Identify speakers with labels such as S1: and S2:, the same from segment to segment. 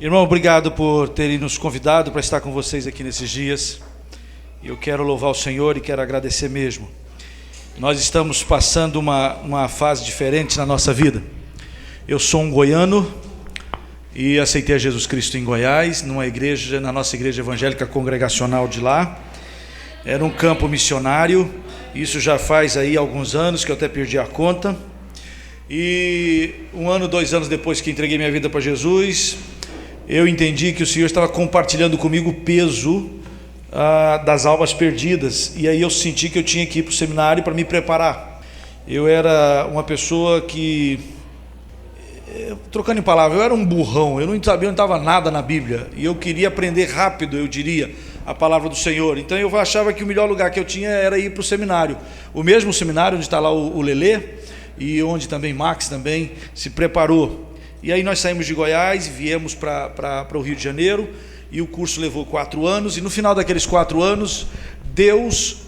S1: Irmão, obrigado por terem nos convidado para estar com vocês aqui nesses dias. Eu quero louvar o Senhor e quero agradecer mesmo. Nós estamos passando uma fase diferente na nossa vida. Eu sou um goiano e aceitei a Jesus Cristo em Goiás, na nossa igreja evangélica congregacional de lá. Era um campo missionário, isso já faz aí alguns anos que eu até perdi a conta. E 1 ano, 2 anos depois que entreguei minha vida para Jesus, eu entendi que o Senhor estava compartilhando comigo o peso das almas perdidas. E aí eu senti que eu tinha que ir para o seminário para me preparar. Eu era uma pessoa que, trocando em palavras, eu era um burrão, eu não sabia onde estava nada na Bíblia. E eu queria aprender rápido, eu diria, a palavra do Senhor. Então eu achava que o melhor lugar que eu tinha era ir para o seminário. O mesmo seminário onde está lá o Lelê, e onde também Max também se preparou. E aí nós saímos de Goiás e viemos para o Rio de Janeiro, e o curso levou 4 anos, e no final daqueles 4 anos, Deus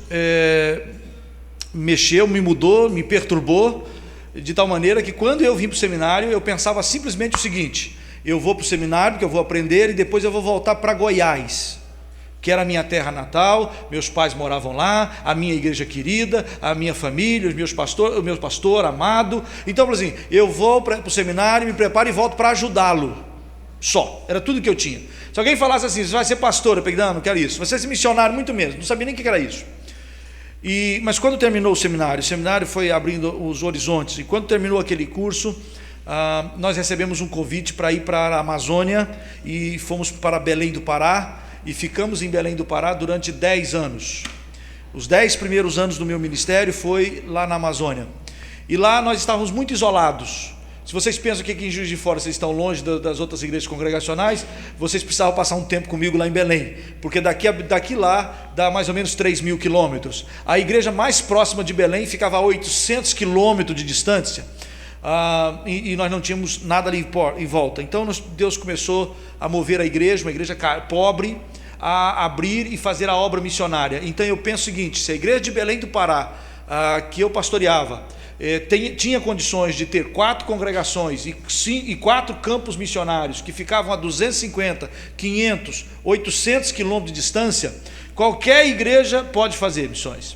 S1: mexeu, me mudou, me perturbou, de tal maneira que quando eu vim para o seminário, eu pensava simplesmente o seguinte: eu vou para o seminário, que eu vou aprender, e depois eu vou voltar para Goiás, que era a minha terra natal, meus pais moravam lá, a minha igreja querida, a minha família, o meu pastor amado. Então eu falei assim: eu vou para o seminário, me preparo e volto para ajudá-lo. Só, era tudo que eu tinha. Se alguém falasse assim: você vai ser pastor, eu peguei: não quero isso. Você vai ser missionário, muito menos, não sabia nem o que era isso. Mas quando terminou o seminário foi abrindo os horizontes, e quando terminou aquele curso, nós recebemos um convite para ir para a Amazônia, e fomos para Belém do Pará, e ficamos em Belém do Pará durante 10 anos. Os 10 primeiros anos do meu ministério foi lá na Amazônia. E lá nós estávamos muito isolados. Se vocês pensam que aqui em Juiz de Fora vocês estão longe das outras igrejas congregacionais, vocês precisavam passar um tempo comigo lá em Belém, porque daqui lá dá mais ou menos 3.000 quilômetros. A igreja mais próxima de Belém ficava a 800 quilômetros de distância. E nós não tínhamos nada ali em volta. Então Deus começou a mover a igreja, uma igreja pobre, a abrir e fazer a obra missionária. Então eu penso o seguinte: se a igreja de Belém do Pará, que eu pastoreava, tinha condições de ter 4 congregações e 4 campos missionários que ficavam a 250, 500, 800 quilômetros de distância, qualquer igreja pode fazer missões.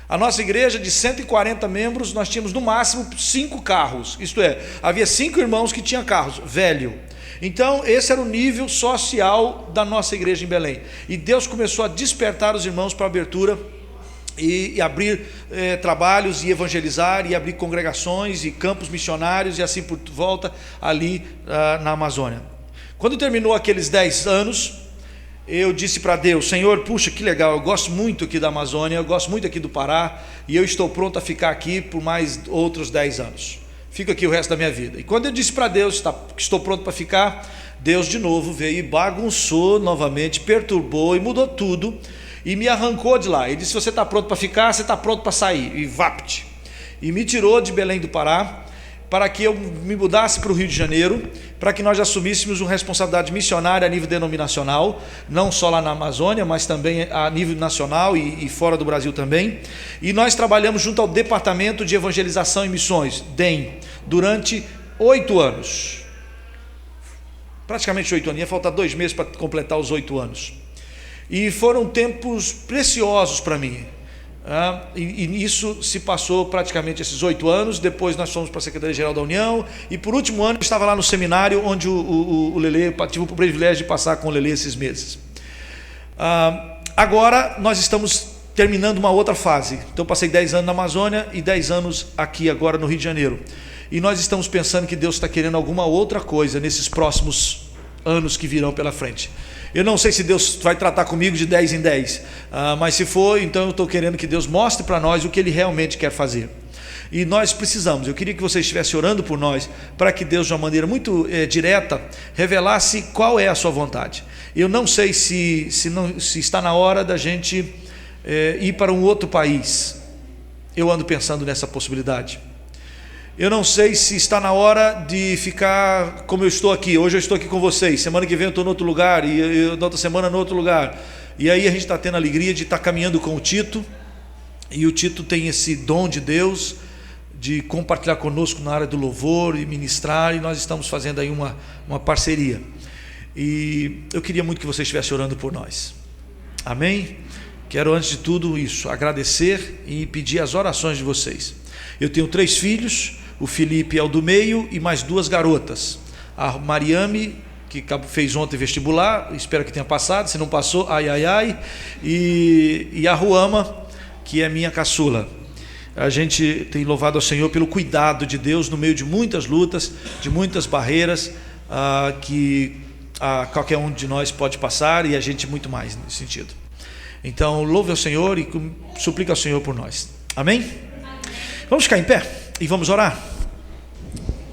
S1: A nossa igreja, de 140 membros, nós tínhamos no máximo 5 carros, isto é, havia 5 irmãos que tinham carros, velho. Então esse era o nível social da nossa igreja em Belém, e Deus começou a despertar os irmãos para a abertura e abrir trabalhos, e evangelizar, e abrir congregações e campos missionários, e assim por volta ali na Amazônia. Quando terminou aqueles 10 anos, eu disse para Deus: Senhor, puxa, que legal, eu gosto muito aqui da Amazônia, eu gosto muito aqui do Pará, e eu estou pronto a ficar aqui por mais outros 10 anos. Fico aqui o resto da minha vida. E quando eu disse para Deus que estou pronto para ficar, Deus de novo veio e bagunçou novamente, perturbou e mudou tudo, e me arrancou de lá. Ele disse: você está pronto para ficar, você está pronto para sair. E vapt! E me tirou de Belém do Pará, para que eu me mudasse para o Rio de Janeiro, para que nós assumíssemos uma responsabilidade missionária a nível denominacional, não só lá na Amazônia, mas também a nível nacional e fora do Brasil também. E nós trabalhamos junto ao Departamento de Evangelização e Missões, DEM, durante 8 anos. Praticamente 8 anos, ia faltar 2 meses para completar os 8 anos. E foram tempos preciosos para mim. E isso se passou praticamente esses 8 anos. Depois nós fomos para a Secretaria-Geral da União, e por último ano eu estava lá no seminário, onde o Lelê, tive o privilégio de passar com o Lelê esses meses. Agora nós estamos terminando uma outra fase. Então passei 10 anos na Amazônia e 10 anos aqui agora no Rio de Janeiro, e nós estamos pensando que Deus está querendo alguma outra coisa nesses próximos anos que virão pela frente. Eu não sei se Deus vai tratar comigo de 10 em 10, mas se for, então eu estou querendo que Deus mostre para nós o que Ele realmente quer fazer. E nós precisamos, eu queria que você estivesse orando por nós, para que Deus, de uma maneira muito direta, revelasse qual é a sua vontade. Eu não sei se está na hora da gente ir para um outro país. Eu ando pensando nessa possibilidade. Eu não sei se está na hora de ficar como eu estou aqui. Hoje eu estou aqui com vocês, semana que vem eu estou em outro lugar, e na outra semana em outro lugar. E aí a gente está tendo a alegria de estar caminhando com o Tito, e o Tito tem esse dom de Deus de compartilhar conosco na área do louvor e ministrar, e nós estamos fazendo aí uma parceria. E eu queria muito que você estivesse orando por nós. Amém? Quero, antes de tudo isso, agradecer e pedir as orações de vocês. Eu tenho 3 filhos, o Felipe é o do meio e mais 2 garotas. A Mariame, que fez ontem vestibular, espero que tenha passado, se não passou, ai, ai, ai. E a Ruama, que é minha caçula. A gente tem louvado ao Senhor pelo cuidado de Deus no meio de muitas lutas, de muitas barreiras, que qualquer um de nós pode passar, e a gente muito mais nesse sentido. Então louve ao Senhor e suplica ao Senhor por nós. Amém? Vamos ficar em pé e vamos orar,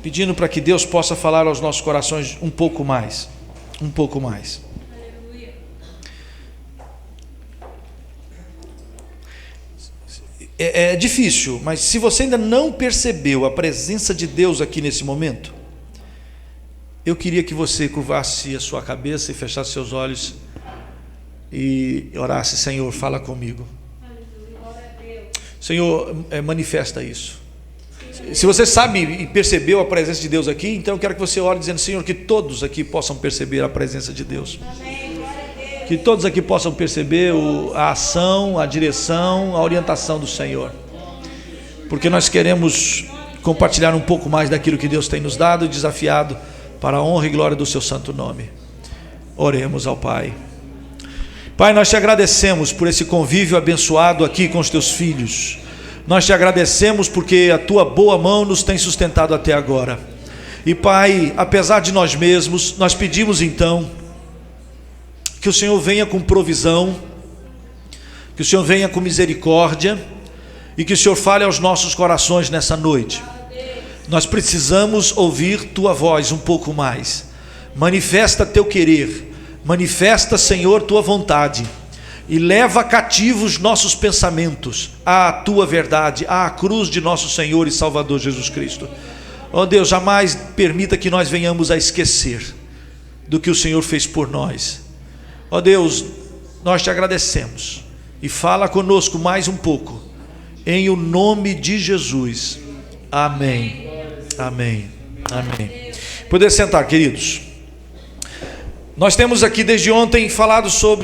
S1: pedindo para que Deus possa falar aos nossos corações um pouco mais. É difícil, mas se você ainda não percebeu a presença de Deus aqui nesse momento, eu queria que você curvasse a sua cabeça e fechasse seus olhos e orasse: Senhor, fala comigo. Senhor, manifesta isso. Se você sabe e percebeu a presença de Deus aqui, então eu quero que você ore dizendo: Senhor, que todos aqui possam perceber a presença de Deus. Que todos aqui possam perceber a ação, a direção, a orientação do Senhor. Porque nós queremos compartilhar um pouco mais daquilo que Deus tem nos dado e desafiado para a honra e glória do seu santo nome. Oremos ao Pai. Pai, nós te agradecemos por esse convívio abençoado aqui com os teus filhos. Nós te agradecemos porque a tua boa mão nos tem sustentado até agora. E Pai, apesar de nós mesmos, nós pedimos então que o Senhor venha com provisão, que o Senhor venha com misericórdia e que o Senhor fale aos nossos corações nessa noite. Nós precisamos ouvir tua voz um pouco mais. Manifesta teu querer, manifesta, Senhor, tua vontade, e leva cativos nossos pensamentos à tua verdade, à cruz de nosso Senhor e Salvador Jesus Cristo. Ó Deus, jamais permita que nós venhamos a esquecer do que o Senhor fez por nós. Ó Deus, nós te agradecemos e fala conosco mais um pouco, em o nome de Jesus. Amém. Amém. Amém. Poder sentar, queridos. Nós temos aqui desde ontem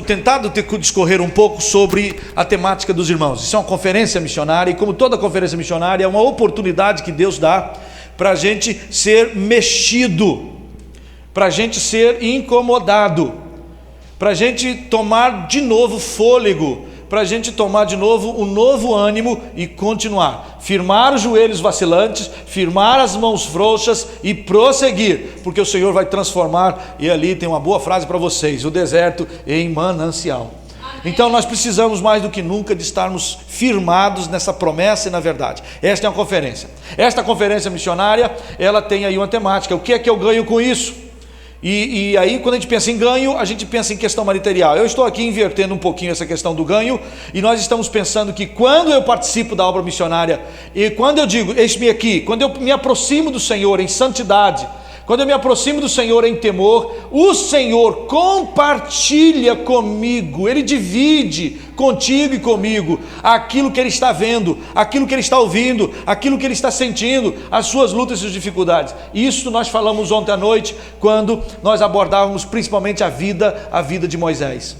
S1: tentado discorrer um pouco sobre a temática dos irmãos. Isso é uma conferência missionária, e como toda conferência missionária, é uma oportunidade que Deus dá para a gente ser mexido, para a gente ser incomodado, para a gente tomar de novo fôlego, para a gente tomar de novo um novo ânimo e continuar, firmar os joelhos vacilantes, firmar as mãos frouxas e prosseguir, porque o Senhor vai transformar, e ali tem uma boa frase para vocês, o deserto em manancial. Então nós precisamos mais do que nunca de estarmos firmados nessa promessa e na verdade. Esta é uma conferência. Esta conferência missionária, ela tem aí uma temática: o que é que eu ganho com isso? E aí, quando a gente pensa em ganho, a gente pensa em questão material. Eu estou aqui invertendo um pouquinho essa questão do ganho, e nós estamos pensando que quando eu participo da obra missionária, e quando eu digo, eis-me aqui, quando eu me aproximo do Senhor em santidade, quando eu me aproximo do Senhor em temor, o Senhor compartilha comigo, Ele divide contigo e comigo aquilo que Ele está vendo, aquilo que Ele está ouvindo, aquilo que Ele está sentindo, as suas lutas e suas dificuldades. Isso nós falamos ontem à noite, quando nós abordávamos principalmente a vida de Moisés.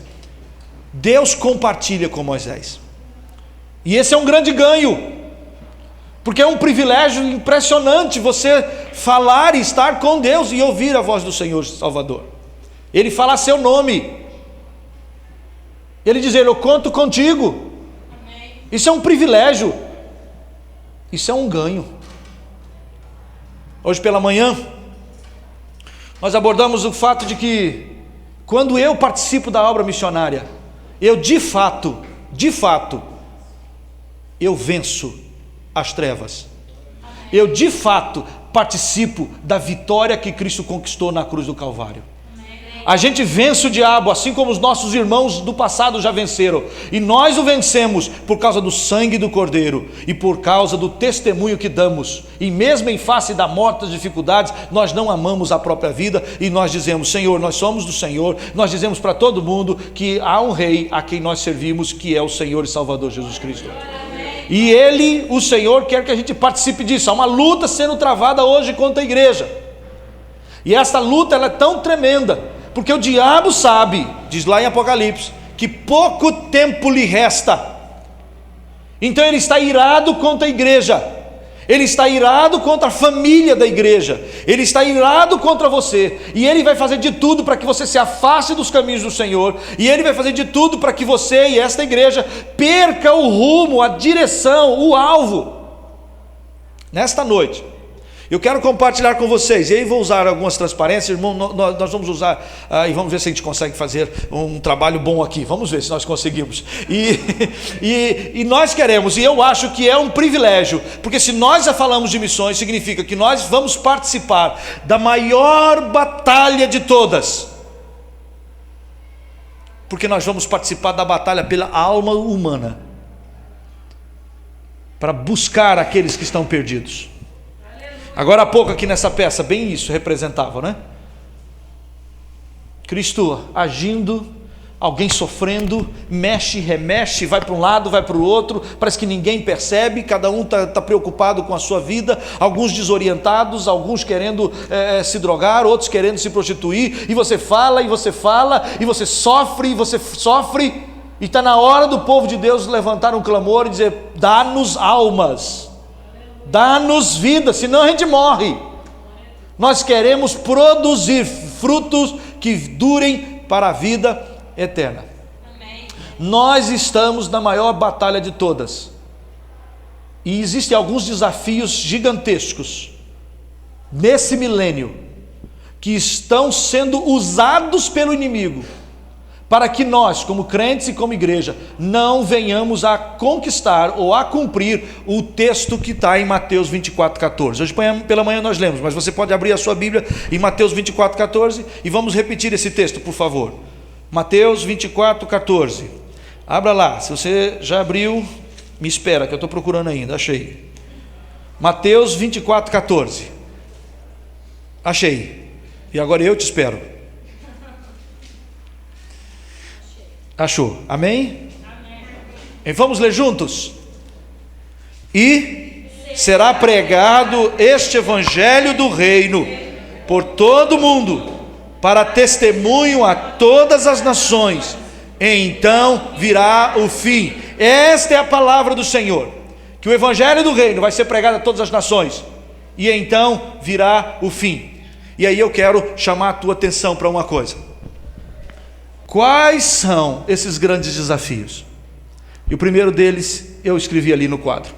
S1: Deus compartilha com Moisés, e esse é um grande ganho, porque é um privilégio impressionante você falar e estar com Deus e ouvir a voz do Senhor Salvador. Ele fala seu nome, Ele diz: eu conto contigo. Isso é um privilégio, isso é um ganho. Hoje pela manhã nós abordamos o fato de que quando eu participo da obra missionária, eu de fato, eu venço as trevas. Eu de fato participo da vitória que Cristo conquistou na cruz do Calvário. A gente vence o diabo, assim como os nossos irmãos do passado já venceram, e nós o vencemos por causa do sangue do Cordeiro e por causa do testemunho que damos. E mesmo em face da morte, das dificuldades, nós não amamos a própria vida, e nós dizemos: Senhor, nós somos do Senhor. Nós dizemos para todo mundo que há um rei a quem nós servimos, que é o Senhor e Salvador Jesus Cristo. E Ele, o Senhor, quer que a gente participe disso. Há uma luta sendo travada hoje contra a igreja, e essa luta ela é tão tremenda, Porque o diabo sabe, diz lá em Apocalipse, que pouco tempo lhe resta. Então ele está irado contra a igreja, ele está irado contra a família da igreja, ele está irado contra você, e ele vai fazer de tudo para que você se afaste dos caminhos do Senhor, e ele vai fazer de tudo para que você e esta igreja perca o rumo, a direção, o alvo. Nesta noite eu quero compartilhar com vocês, e aí vou usar algumas transparências, irmão, nós vamos usar, e vamos ver se a gente consegue fazer um trabalho bom aqui, vamos ver se nós conseguimos, e nós queremos, e eu acho que é um privilégio, porque se nós já falamos de missões, significa que nós vamos participar da maior batalha de todas, porque nós vamos participar da batalha pela alma humana, para buscar aqueles que estão perdidos. Agora há pouco aqui nessa peça, bem isso representava, né? Cristo agindo, alguém sofrendo, mexe, remexe, vai para um lado, vai para o outro, parece que ninguém percebe, cada um está preocupado com a sua vida, alguns desorientados, alguns querendo se drogar, outros querendo se prostituir, e você fala, e você fala, e você sofre, e está na hora do povo de Deus levantar um clamor e dizer: dá-nos almas, dá-nos vida, senão a gente morre. Nós queremos produzir frutos que durem para a vida eterna. Amém. Nós estamos na maior batalha de todas, e existem alguns desafios gigantescos nesse milênio que estão sendo usados pelo inimigo para que nós, como crentes e como igreja, não venhamos a conquistar ou a cumprir o texto que está em Mateus 24,14. Hoje pela manhã nós lemos, mas você pode abrir a sua Bíblia em Mateus 24,14 e vamos repetir esse texto, por favor. Mateus 24,14. Abra lá, se você já abriu, me espera que eu estou procurando ainda, achei. Mateus 24,14. Achei, e agora eu te espero. Achou? Amém? E vamos ler juntos? E será pregado este evangelho do reino por todo o mundo, para testemunho a todas as nações, e então virá o fim. Esta é a palavra do Senhor, que o evangelho do reino vai ser pregado a todas as nações, e então virá o fim. E aí eu quero chamar a tua atenção para uma coisa. Quais são esses grandes desafios? E o primeiro deles eu escrevi ali no quadro.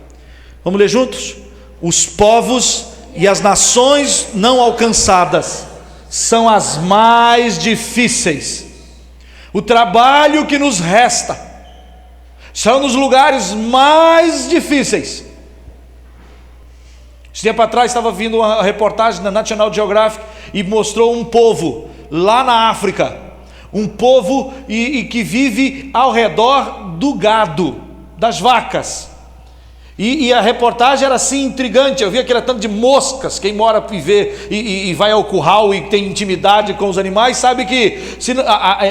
S1: Vamos ler juntos? Os povos e as nações não alcançadas são as mais difíceis. O trabalho que nos resta são nos lugares mais difíceis. Esse tempo atrás estava vindo uma reportagem na National Geographic e mostrou um povo lá na África, um povo que vive ao redor do gado, das vacas, e a reportagem era assim intrigante. Eu vi aquele tanto de moscas. Quem mora e vê e vai ao curral e tem intimidade com os animais sabe que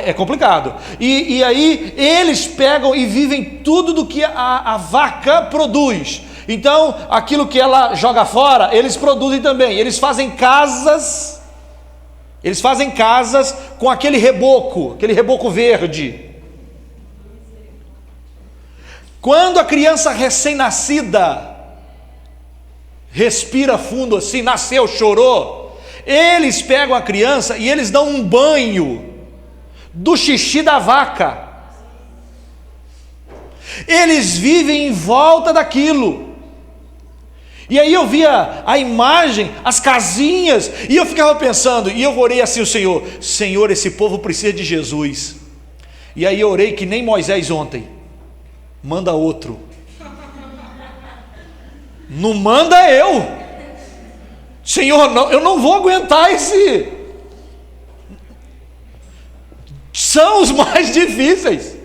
S1: é complicado, e aí eles pegam e vivem tudo do que a vaca produz. Então aquilo que ela joga fora, eles produzem também. Eles fazem casas com aquele reboco verde. Quando a criança recém-nascida respira fundo assim, nasceu, chorou, eles pegam a criança e eles dão um banho do xixi da vaca. Eles vivem em volta daquilo. E aí eu via a imagem, as casinhas, e eu ficava pensando, e eu orei assim: o Senhor, esse povo precisa de Jesus. E aí eu orei que nem Moisés ontem: manda outro. Não manda eu, Senhor, não, eu não vou aguentar esse. São os mais difíceis.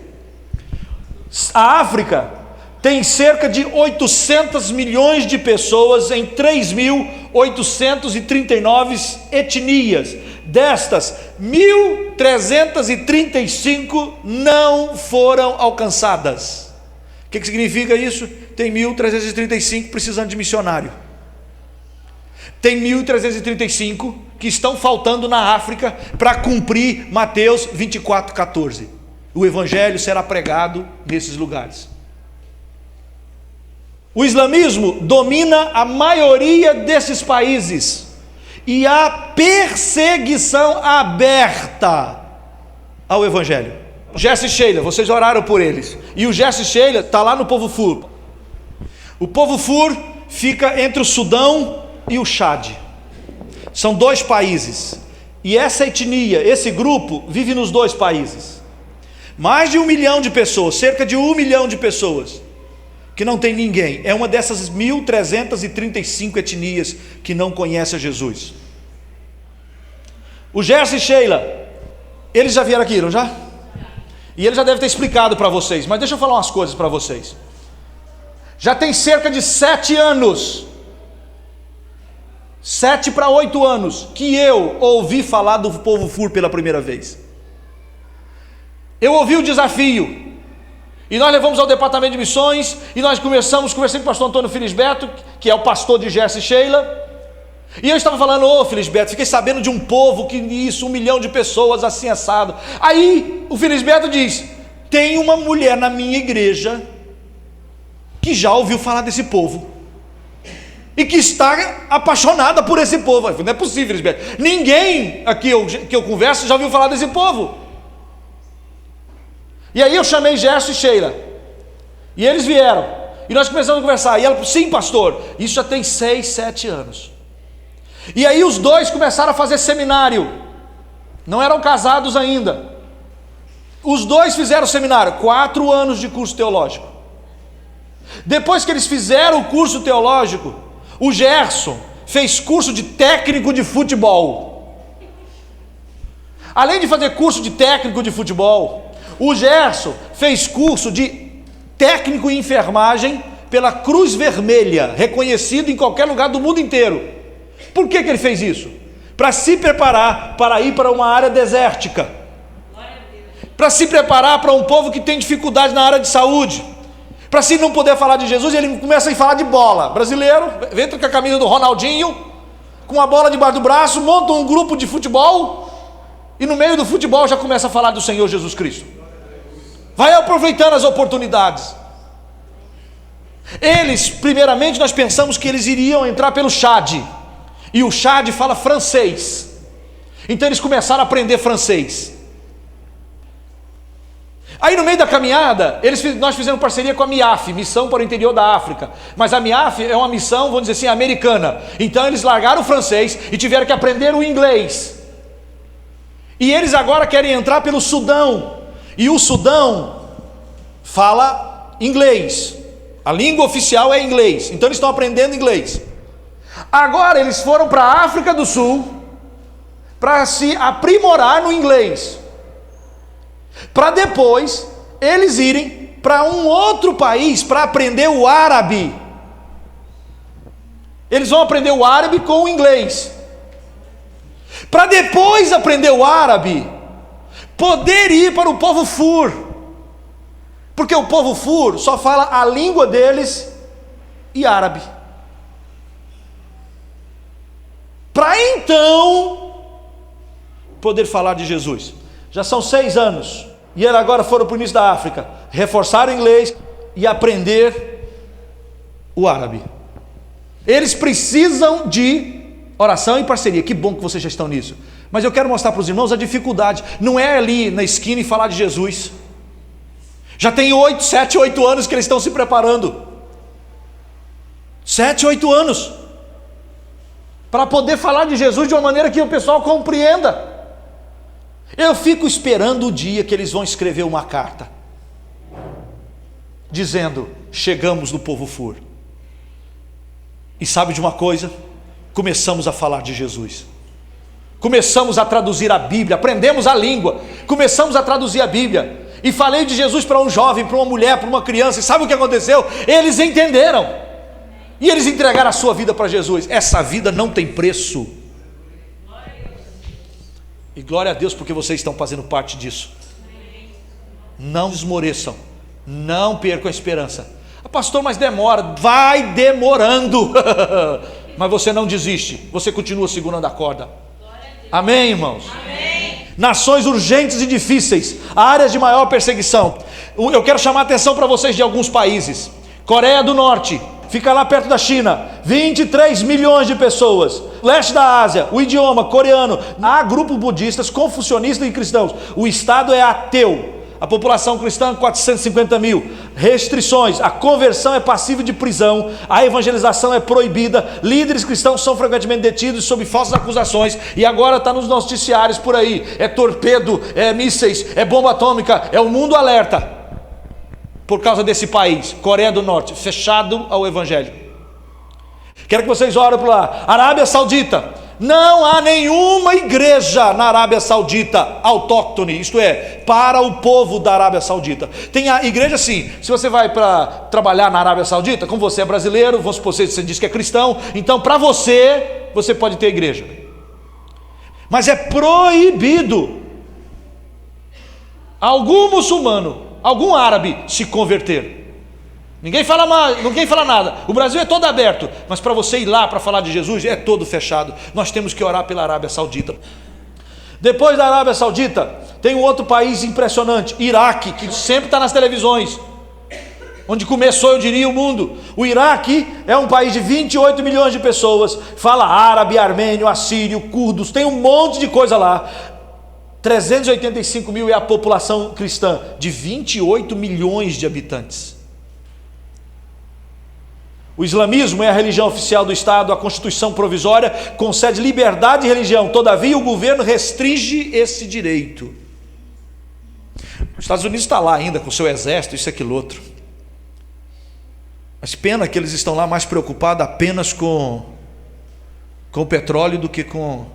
S1: A África tem cerca de 800 milhões de pessoas em 3.839 etnias. Destas, 1.335 não foram alcançadas. O que significa isso? Tem 1.335 precisando de missionário. Tem 1.335 que estão faltando na África para cumprir Mateus 24:14. O evangelho será pregado nesses lugares. O islamismo domina a maioria desses países e há perseguição aberta ao evangelho. Jesse e Sheila, vocês oraram por eles, e o Jesse e Sheila está lá no Povo Fur. O Povo Fur fica entre o Sudão e o Chad. São 2 países, e essa etnia, esse grupo, vive nos 2 países. Mais de 1 milhão de pessoas, cerca de 1 milhão de pessoas, que não tem ninguém. É uma dessas 1.335 etnias que não conhece a Jesus. O Jesse e Sheila, eles já vieram aqui, não já? E ele já deve ter explicado para vocês, mas deixa eu falar umas coisas para vocês. Já tem cerca de 7 anos, 7 para 8 anos, que eu ouvi falar do Povo Fur pela primeira vez. Eu ouvi o desafio, e nós levamos ao departamento de missões, e nós conversei com o pastor Antônio Felisberto, que é o pastor de Jesse e Sheila, e eu estava falando: ô Felisberto, fiquei sabendo de um povo que isso, 1 milhão de pessoas assim assado. Aí o Felisberto diz: tem uma mulher na minha igreja que já ouviu falar desse povo e que está apaixonada por esse povo. Eu falei: não é possível, Felisberto, ninguém aqui que eu converso já ouviu falar desse povo. E aí eu chamei Gerson e Sheila, e eles vieram, e nós começamos a conversar, e ela falou: sim pastor, isso já tem 6, 7 anos. E aí os 2 começaram a fazer seminário, não eram casados ainda. Os 2 fizeram seminário, 4 anos de curso teológico. Depois que eles fizeram o curso teológico, o Gerson fez curso de técnico de futebol. Além de fazer curso de técnico de futebol, o Gerson fez curso de técnico em enfermagem pela Cruz Vermelha, reconhecido em qualquer lugar do mundo inteiro. Por que ele fez isso? Para se preparar para ir para uma área desértica, para se preparar para um povo que tem dificuldade na área de saúde, para se não poder falar de Jesus, ele começa a falar de bola. Brasileiro, entra com a camisa do Ronaldinho, com a bola debaixo do braço, monta um grupo de futebol, e no meio do futebol já começa a falar do Senhor Jesus Cristo. Vai aproveitando as oportunidades. Eles, primeiramente, nós pensamos que eles iriam entrar pelo Chad, e o Chad fala francês, então eles começaram a aprender francês. Aí no meio da caminhada, nós fizemos parceria com a MIAF, Missão para o Interior da África, mas a MIAF é uma missão, vamos dizer assim, americana. Então eles largaram o francês e tiveram que aprender o inglês, e eles agora querem entrar pelo Sudão, e o Sudão fala inglês, a língua oficial é inglês, então eles estão aprendendo inglês. Agora eles foram para a África do Sul para se aprimorar no inglês, para depois eles irem para um outro país para aprender o árabe. Eles vão aprender o árabe com o inglês, para depois aprender o árabe, poder ir para o Povo Fur, porque o Povo Fur só fala a língua deles e árabe. Para então poder falar de Jesus. Já são 6 anos, e eles agora foram para o início da África, reforçar o inglês e aprender o árabe. Eles precisam de oração e parceria. Que bom que vocês já estão nisso, mas eu quero mostrar para os irmãos a dificuldade. Não é ali na esquina e falar de Jesus. Já tem 7, 8 anos que eles estão se preparando, 7, 8 anos, para poder falar de Jesus de uma maneira que o pessoal compreenda. Eu fico esperando o dia que eles vão escrever uma carta dizendo: chegamos no Povo Fur, e sabe de uma coisa? Começamos a falar de Jesus, começamos a traduzir a Bíblia, aprendemos a língua, começamos a traduzir a Bíblia, e falei de Jesus para um jovem, para uma mulher, para uma criança, e sabe o que aconteceu? Eles entenderam, e eles entregaram a sua vida para Jesus. Essa vida não tem preço, e glória a Deus porque vocês estão fazendo parte disso. Não esmoreçam, não percam a esperança. Pastor, mas demora. Vai demorando, mas você não desiste, você continua segurando a corda. Amém, irmãos? Amém. Nações urgentes e difíceis, áreas de maior perseguição. Eu quero chamar a atenção para vocês de alguns países. Coreia do Norte, fica lá perto da China, 23 milhões de pessoas. Leste da Ásia, o idioma coreano. Há grupos budistas, confucionistas e cristãos. O Estado é ateu. A população cristã, 450 mil. Restrições, a conversão é passível de prisão, a evangelização é proibida, líderes cristãos são frequentemente detidos sob falsas acusações, e agora está nos noticiários por aí, é torpedo, é mísseis, é bomba atômica, é o mundo alerta, por causa desse país, Coreia do Norte, fechado ao evangelho. Quero que vocês orem por lá. Arábia Saudita, não há nenhuma igreja na Arábia Saudita autóctone, isto é, para o povo da Arábia Saudita. Tem a igreja sim, se você vai para trabalhar na Arábia Saudita, como você é brasileiro, vamos supor que você diz que é cristão, então para você pode ter igreja. Mas é proibido algum muçulmano, algum árabe se converter. Ninguém fala nada. O Brasil é todo aberto, mas para você ir lá para falar de Jesus é todo fechado. Nós temos que orar pela Arábia Saudita. Depois da Arábia Saudita tem um outro país impressionante, Iraque, que sempre está nas televisões, onde começou, eu diria, o mundo. O Iraque é um país de 28 milhões de pessoas, fala árabe, armênio, assírio, curdos, tem um monte de coisa lá. 385 mil é a população cristã, de 28 milhões de habitantes. O islamismo é a religião oficial do Estado, a Constituição provisória concede liberdade de religião, todavia o governo restringe esse direito. Os Estados Unidos está lá ainda com seu exército, isso, aquilo, outro. Mas pena que eles estão lá mais preocupados apenas com o petróleo do que com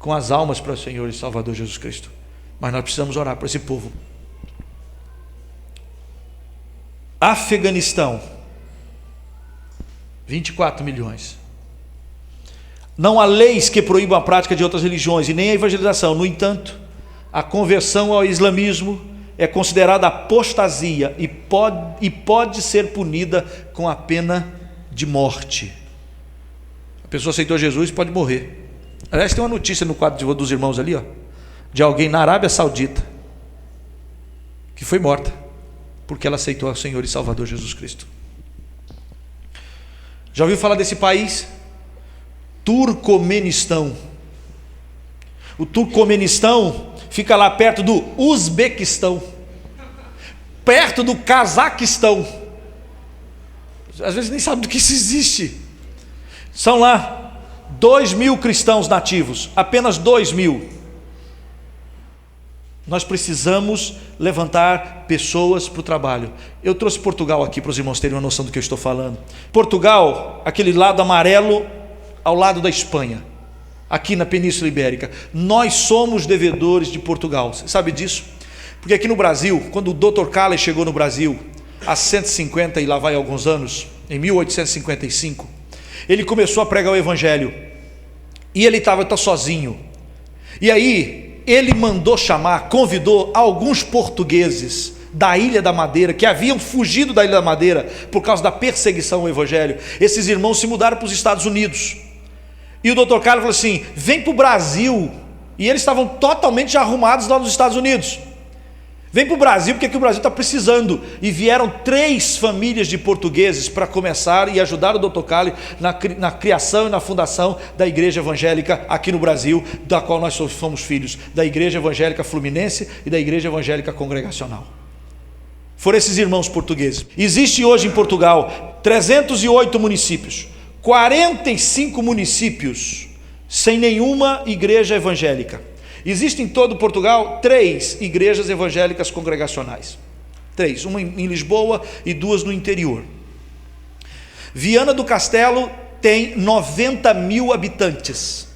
S1: as almas para o Senhor e Salvador Jesus Cristo. Mas nós precisamos orar por esse povo. Afeganistão, 24 milhões. Não há leis que proíbam a prática de outras religiões e nem a evangelização. No entanto, a conversão ao islamismo é considerada apostasia e pode ser punida com a pena de morte. A pessoa aceitou Jesus, pode morrer. Aliás, tem uma notícia no quadro dos irmãos ali, de alguém na Arábia Saudita que foi morta porque ela aceitou o Senhor e Salvador Jesus Cristo. Já ouviu falar desse país? Turcomenistão. O Turcomenistão fica lá perto do Uzbequistão, perto do Cazaquistão. Às vezes nem sabe do que isso existe. São lá 2.000 cristãos nativos, apenas 2.000. Nós precisamos levantar pessoas para o trabalho. Eu trouxe Portugal aqui para os irmãos terem uma noção do que eu estou falando. Portugal, aquele lado amarelo ao lado da Espanha, aqui na Península Ibérica. Nós somos devedores de Portugal. Você sabe disso? Porque aqui no Brasil, quando o Dr. Calley chegou no Brasil, há 150 e lá vai alguns anos, em 1855, ele começou a pregar o Evangelho. E ele estava sozinho. E aí ele mandou chamar, convidou alguns portugueses da Ilha da Madeira, que haviam fugido da Ilha da Madeira por causa da perseguição ao Evangelho. Esses irmãos se mudaram para os Estados Unidos. E o Dr. Carlos falou assim: vem para o Brasil. E eles estavam totalmente arrumados lá nos Estados Unidos. Vem para o Brasil, porque aqui o Brasil está precisando. E vieram 3 famílias de portugueses para começar e ajudar o Dr. Calley na criação e na fundação da igreja evangélica aqui no Brasil, da qual nós somos filhos, da igreja evangélica fluminense e da igreja evangélica congregacional. Foram esses irmãos portugueses. Existe hoje em Portugal 308 municípios, 45 municípios sem nenhuma igreja evangélica. Existem em todo Portugal 3 igrejas evangélicas congregacionais. 3, uma em Lisboa e 2 no interior. Viana do Castelo tem 90.000 habitantes.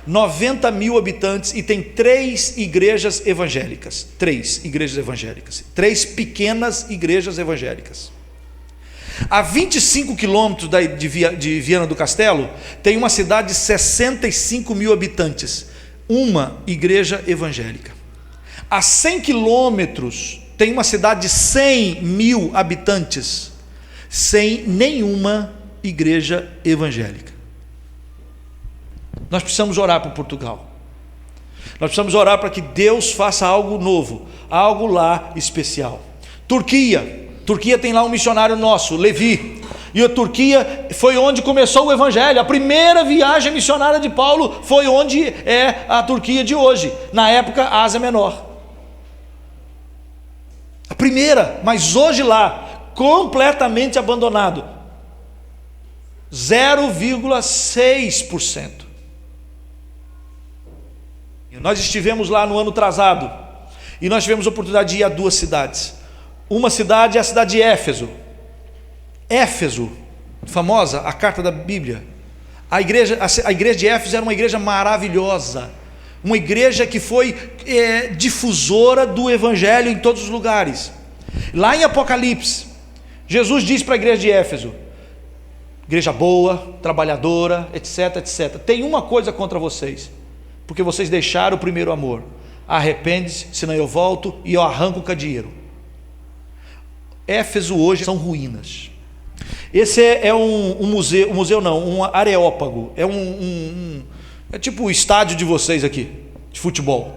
S1: 90.000 habitantes e tem 3 igrejas evangélicas. 3 igrejas evangélicas. 3 pequenas igrejas evangélicas. A 25 quilômetros de Viana do Castelo tem uma cidade de 65.000 habitantes. Uma igreja evangélica. A 100 quilômetros tem uma cidade de 100.000 habitantes, sem nenhuma igreja evangélica. Nós precisamos orar por Portugal. Nós precisamos orar para que Deus faça algo novo, algo lá especial. Turquia tem lá um missionário nosso, Levi. E a Turquia foi onde começou o evangelho. A primeira viagem missionária de Paulo foi onde é a Turquia de hoje, na época Ásia Menor. A primeira, mas hoje lá, completamente abandonado. 0,6%. Nós estivemos lá no ano atrasado e nós tivemos a oportunidade de ir a 2 cidades. Uma cidade é a cidade de Éfeso. Éfeso, famosa, a carta da Bíblia. A igreja de Éfeso era uma igreja maravilhosa, uma igreja que foi difusora do evangelho em todos os lugares. Lá em Apocalipse, Jesus diz para a igreja de Éfeso: igreja boa, trabalhadora, etc, etc. Tem uma coisa contra vocês, porque vocês deixaram o primeiro amor. Arrepende-se, senão eu volto e eu arranco o candeeiro. Éfeso hoje são ruínas. Esse é um museu não, um areópago. É tipo o estádio de vocês aqui, de futebol.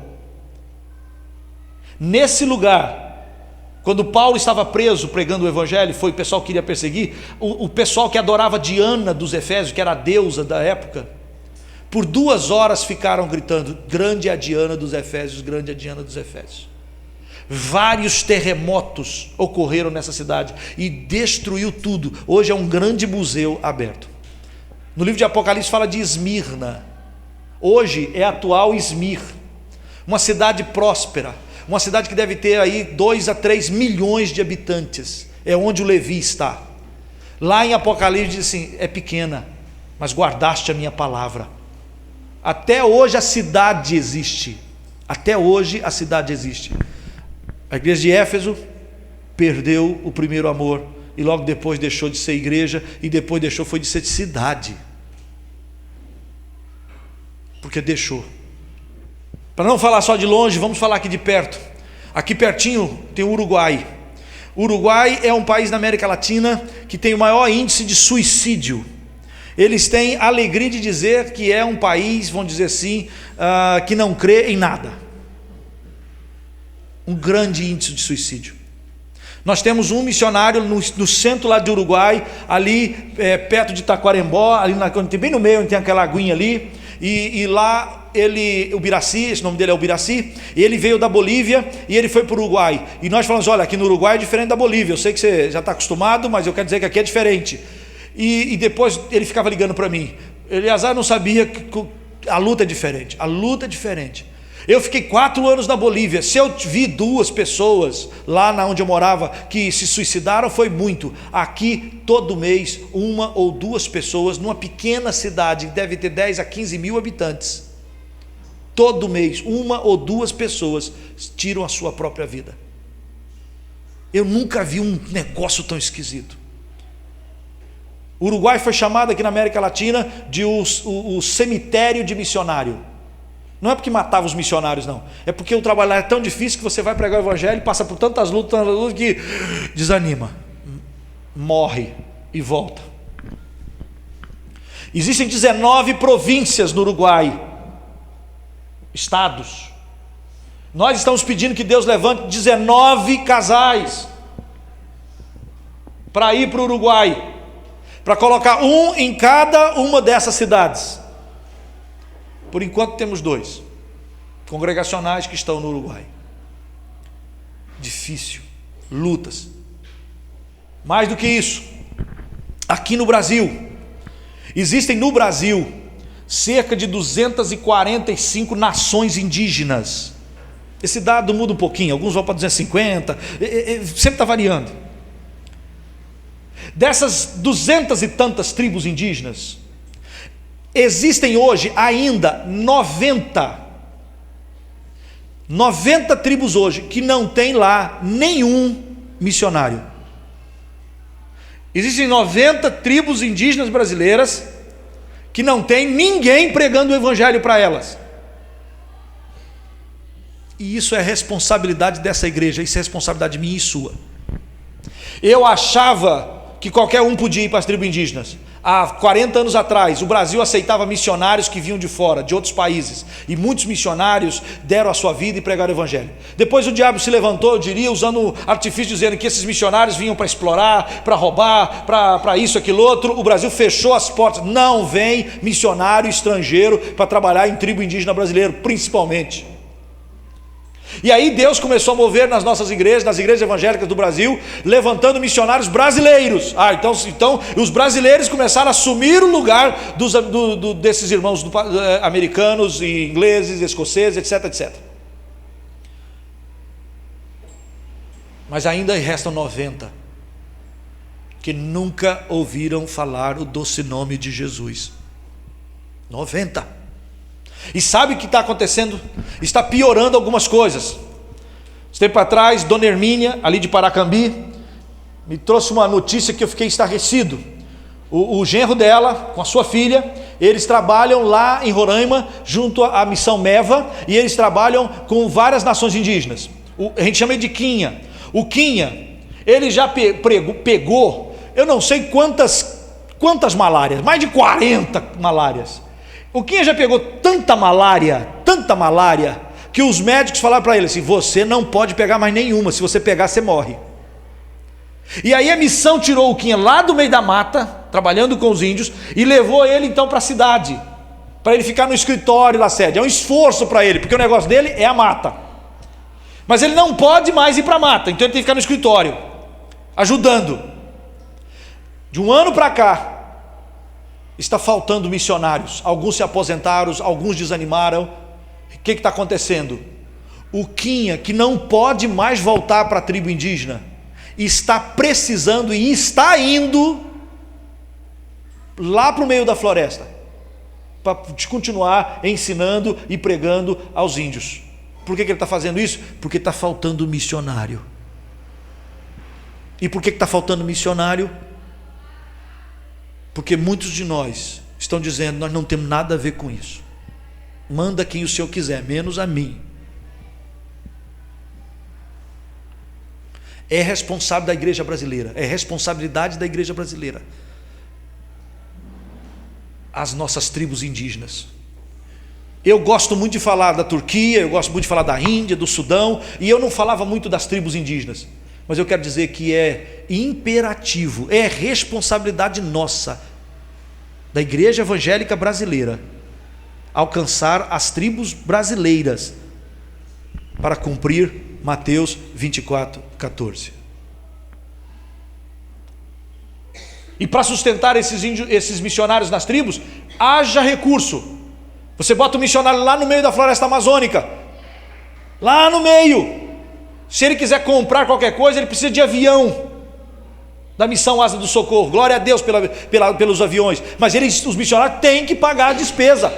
S1: Nesse lugar, quando Paulo estava preso pregando o evangelho, foi o pessoal que queria perseguir, o pessoal que adorava Diana dos Efésios, que era a deusa da época, por 2 horas ficaram gritando: grande é a Diana dos Efésios, grande é a Diana dos Efésios. Vários terremotos ocorreram nessa cidade e destruiu tudo. Hoje é um grande museu aberto. No livro de Apocalipse fala de Esmirna. Hoje é a atual Izmir, uma cidade próspera, uma cidade que deve ter aí 2 a 3 milhões de habitantes. É onde o Levi está. Lá em Apocalipse diz assim: é pequena, mas guardaste a minha palavra. Até hoje a cidade existe. Até hoje a cidade existe. A igreja de Éfeso perdeu o primeiro amor e logo depois deixou de ser igreja e depois foi de ser cidade. Porque deixou. Para não falar só de longe, vamos falar aqui de perto. Aqui pertinho tem o Uruguai. O Uruguai é um país na América Latina que tem o maior índice de suicídio. Eles têm a alegria de dizer que é um país, vamos dizer assim, que não crê em nada. Um grande índice de suicídio. Nós temos um missionário no centro lá do Uruguai, ali perto de Taquarembó, ali bem no meio, onde tem aquela aguinha ali, e lá o Biraci, esse nome dele é o Biraci, e ele veio da Bolívia e ele foi para o Uruguai. E nós falamos: olha, aqui no Uruguai é diferente da Bolívia, eu sei que você já está acostumado, mas eu quero dizer que aqui é diferente. E depois ele ficava ligando para mim. Eleazar não sabia que a luta é diferente. A luta é diferente. Eu fiquei 4 anos na Bolívia. Se eu vi 2 pessoas lá onde eu morava que se suicidaram, foi muito. Aqui, todo mês, 1 ou 2 pessoas, numa pequena cidade que deve ter 10 a 15 mil habitantes. Todo mês, 1 ou 2 pessoas tiram a sua própria vida. Eu nunca vi um negócio tão esquisito. O Uruguai foi chamado aqui na América Latina de o cemitério de missionário. Não é porque matava os missionários, não. É porque o trabalho é tão difícil que você vai pregar o evangelho, passa por tantas lutas que desanima, morre e volta. Existem 19 províncias no Uruguai, estados. Nós estamos pedindo que Deus levante 19 casais para ir para o Uruguai, para colocar um em cada uma dessas cidades. Por enquanto temos 2 congregacionais que estão no Uruguai. Difícil, lutas. Mais do que isso, aqui no Brasil, existem no Brasil cerca de 245 nações indígenas. Esse dado muda um pouquinho, alguns vão para 250, sempre está variando. Dessas 200 e tantas tribos indígenas, existem hoje ainda 90 tribos hoje que não tem lá nenhum missionário. Existem 90 tribos indígenas brasileiras que não tem ninguém pregando o evangelho para elas. E isso é responsabilidade dessa igreja, isso é responsabilidade minha e sua. Eu achava que qualquer um podia ir para as tribos indígenas. Há 40 anos atrás, o Brasil aceitava missionários que vinham de fora, de outros países, e muitos missionários deram a sua vida e pregaram o evangelho. Depois o diabo se levantou, eu diria, usando artifício, dizendo que esses missionários vinham para explorar, para roubar, para isso, aquilo, outro. O Brasil fechou as portas. Não vem missionário estrangeiro para trabalhar em tribo indígena brasileira, principalmente. E aí Deus começou a mover nas nossas igrejas, nas igrejas evangélicas do Brasil, levantando missionários brasileiros. Então os brasileiros começaram a assumir o lugar desses irmãos americanos, e ingleses, escoceses, etc, etc. Mas ainda restam 90 que nunca ouviram falar o doce nome de Jesus. 90. E sabe o que está acontecendo? Está piorando algumas coisas. Tempo atrás, Dona Hermínia, ali de Paracambi, me trouxe uma notícia que eu fiquei estarrecido. O genro dela, com a sua filha, eles trabalham lá em Roraima, junto à missão Meva, e eles trabalham com várias nações indígenas. A gente chama ele de Quinha. O Quinha, ele já pegou, eu não sei quantas malárias, mais de 40 malárias. O Quinha já pegou tanta malária, que os médicos falaram para ele assim: você não pode pegar mais nenhuma, se você pegar você morre. E aí a missão tirou o Quinha lá do meio da mata, trabalhando com os índios, e levou ele então para a cidade, para ele ficar no escritório da sede. É um esforço para ele, porque o negócio dele é a mata, mas ele não pode mais ir para a mata, então ele tem que ficar no escritório, ajudando. De um ano para cá, está faltando missionários. Alguns se aposentaram, alguns desanimaram. O que está acontecendo? O Quinha, que não pode mais voltar para a tribo indígena, está precisando e está indo lá para o meio da floresta, para continuar ensinando e pregando aos índios. Por que ele está fazendo isso? Porque está faltando missionário. E por que está faltando missionário? Porque muitos de nós estão dizendo: nós não temos nada a ver com isso, manda quem o Senhor quiser, menos a mim. É responsável da igreja brasileira, é responsabilidade da igreja brasileira, as nossas tribos indígenas. Eu gosto muito de falar da Turquia, eu gosto muito de falar da Índia, do Sudão, e eu não falava muito das tribos indígenas. Mas eu quero dizer que é imperativo, é responsabilidade nossa, da igreja evangélica brasileira, alcançar as tribos brasileiras, para cumprir Mateus 24:14. E para sustentar esses missionários nas tribos, haja recurso. Você bota o missionário lá no meio da floresta amazônica, lá no meio. Se ele quiser comprar qualquer coisa, ele precisa de avião, da missão Asa do Socorro. Glória a Deus pelos aviões. Mas os missionários têm que pagar a despesa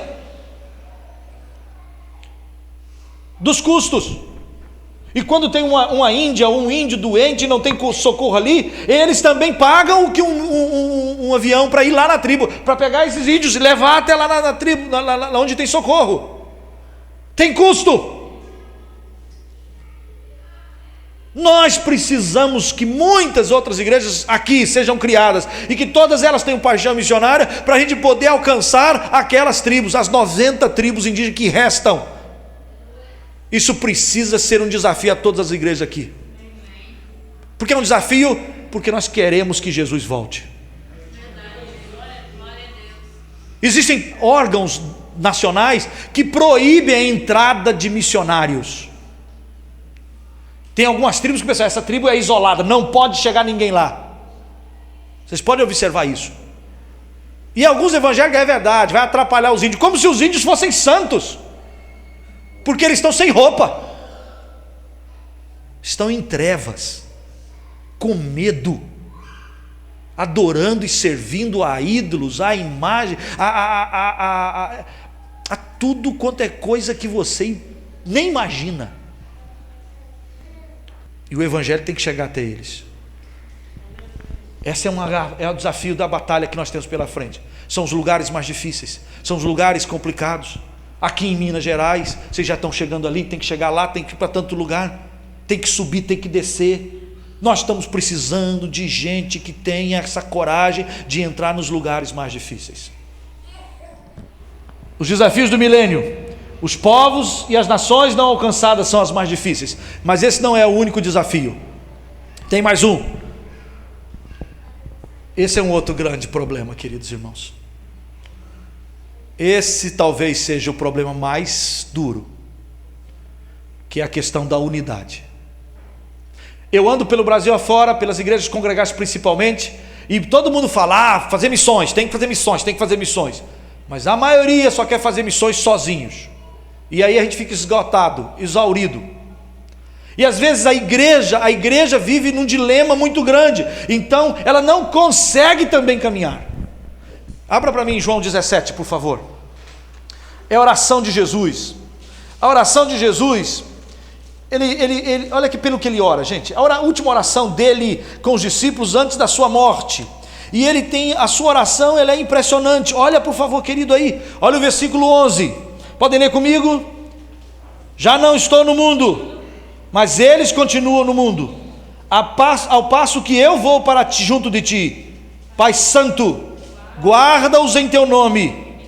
S1: dos custos. E quando tem uma Índia ou um índio doente e não tem socorro ali, eles também pagam um avião para ir lá na tribo, para pegar esses índios e levar até lá na tribo, lá onde tem socorro. Tem custo. Nós precisamos que muitas outras igrejas aqui sejam criadas, e que todas elas tenham paixão missionária, para a gente poder alcançar aquelas tribos, as 90 tribos indígenas que restam. Isso precisa ser um desafio a todas as igrejas aqui. Por que é um desafio? Porque nós queremos que Jesus volte. Existem órgãos nacionais que proíbem a entrada de missionários. Tem algumas tribos que pensam: essa tribo é isolada, não pode chegar ninguém lá. Vocês podem observar isso. E alguns evangélicos, é verdade, vai atrapalhar os índios, como se os índios fossem santos, porque eles estão sem roupa, estão em trevas, com medo, adorando e servindo a ídolos, a imagem, a tudo quanto é coisa que você nem imagina. E o evangelho tem que chegar até eles. Esse é o desafio da batalha que nós temos pela frente. São os lugares mais difíceis, são os lugares complicados. Aqui em Minas Gerais, vocês já estão chegando ali, tem que chegar lá, tem que ir para tanto lugar, tem que subir, tem que descer. Nós estamos precisando de gente que tenha essa coragem de entrar nos lugares mais difíceis. Os desafios do milênio: os povos e as nações não alcançadas são as mais difíceis, mas esse não é o único desafio. Tem mais um. Esse é um outro grande problema, queridos irmãos. Esse talvez seja o problema mais duro, que é a questão da unidade. Eu ando pelo Brasil afora, pelas igrejas congregais principalmente, e todo mundo fala, fazer missões, tem que fazer missões, tem que fazer missões. Mas a maioria só quer fazer missões sozinhos. E aí a gente fica esgotado, exaurido. E às vezes a igreja vive num dilema muito grande. Então ela não consegue também caminhar. Abra para mim João 17, por favor. É a oração de Jesus. A oração de Jesus, ele olha aqui pelo que ele ora, gente. A última oração dele com os discípulos antes da sua morte. E ele tem, a sua oração, ela é impressionante. Olha por favor, querido, aí. Olha o versículo 11. Podem ler comigo? Já não estou no mundo, mas eles continuam no mundo, ao passo que eu vou para ti, junto de ti. Pai Santo, guarda-os em teu nome,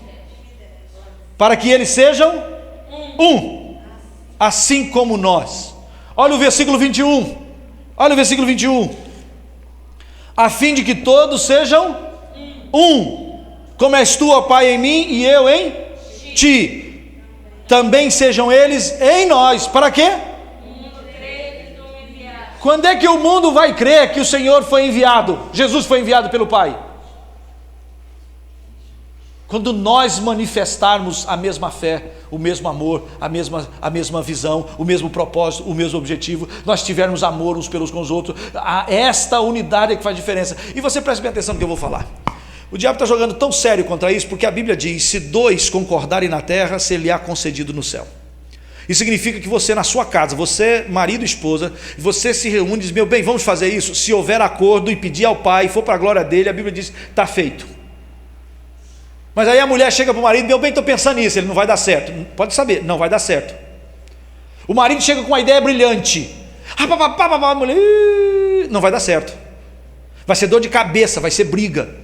S1: para que eles sejam um, assim como nós. Olha o versículo 21. Olha o versículo 21. A fim de que todos sejam um, como és tu, ó Pai, em mim e eu em ti. Também sejam eles em nós. Para quê? Quando é que o mundo vai crer que o Senhor foi enviado? Jesus foi enviado pelo Pai? Quando nós manifestarmos a mesma fé, o mesmo amor, a mesma visão, o mesmo propósito, o mesmo objetivo, nós tivermos amor uns pelos com os outros, esta unidade é que faz diferença. E você preste bem atenção no que eu vou falar. O diabo está jogando tão sério contra isso, porque a Bíblia diz, se dois concordarem na terra, se lhe há concedido no céu. Isso significa que você na sua casa, você marido e esposa, você se reúne e diz, meu bem, vamos fazer isso. Se houver acordo e pedir ao Pai, for para a glória dele, a Bíblia diz, está feito. Mas aí a mulher chega para o marido, meu bem, estou pensando nisso, ele não vai dar certo. Pode saber, não vai dar certo. O marido chega com uma ideia brilhante, a mulher, não vai dar certo. Vai ser dor de cabeça, vai ser briga.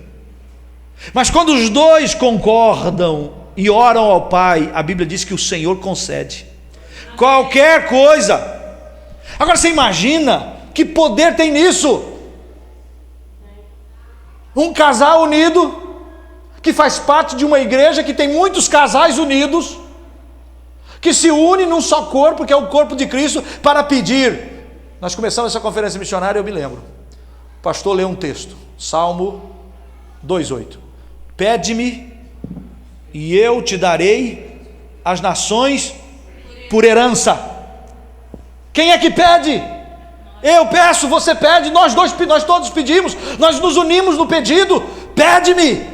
S1: Mas quando os dois concordam e oram ao Pai, a Bíblia diz que o Senhor concede qualquer coisa. Agora você imagina que poder tem nisso? Um casal unido, que faz parte de uma igreja que tem muitos casais unidos, que se unem num só corpo, que é o corpo de Cristo, para pedir. Nós começamos essa conferência missionária, eu me lembro, o pastor leu um texto, Salmo 2:8. Pede-me e eu te darei as nações por herança. Quem é que pede? Eu peço, você pede, nós todos pedimos, nós nos unimos no pedido. Pede-me,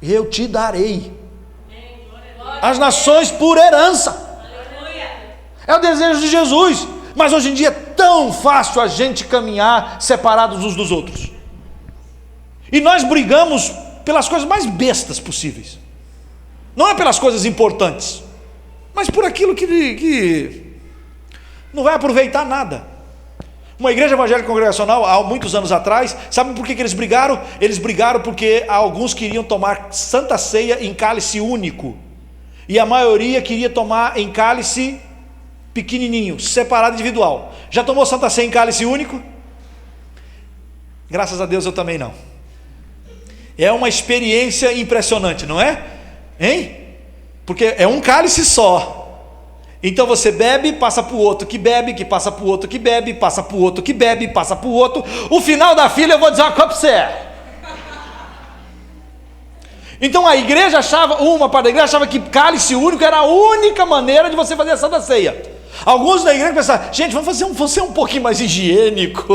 S1: eu te darei as nações por herança. É o desejo de Jesus. Mas hoje em dia é tão fácil a gente caminhar separados uns dos outros, e nós brigamos pelas coisas mais bestas possíveis. Não é pelas coisas importantes, mas por aquilo que não vai aproveitar nada. Uma igreja evangélica congregacional, há muitos anos atrás, sabe por que eles brigaram? Eles brigaram porque alguns queriam tomar santa ceia em cálice único, e a maioria queria tomar em cálice pequenininho, separado, individual. Já tomou santa ceia em cálice único? Graças a Deus eu também não. É uma experiência impressionante, não é? Hein? Porque é um cálice só. Então você bebe, passa para o outro que bebe, que passa para o outro que bebe, passa para o outro que bebe, passa para o outro. O final da fila eu vou dizer uma coisa para você. Então a igreja achava, uma parte da igreja achava que cálice único era a única maneira de você fazer a Santa Ceia. Alguns da igreja pensaram, gente, vamos ser um pouquinho mais higiênico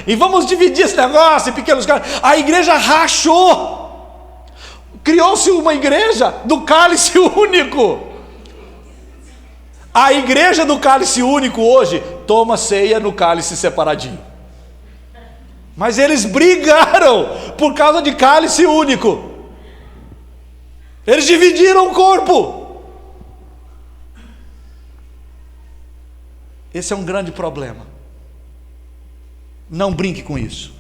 S1: e vamos dividir esse negócio em pequenos cálices. A igreja rachou, criou-se uma igreja do cálice único. A igreja do cálice único hoje toma ceia no cálice separadinho, mas eles brigaram por causa de cálice único. Eles dividiram o corpo. Esse é um grande problema. Não brinque com isso.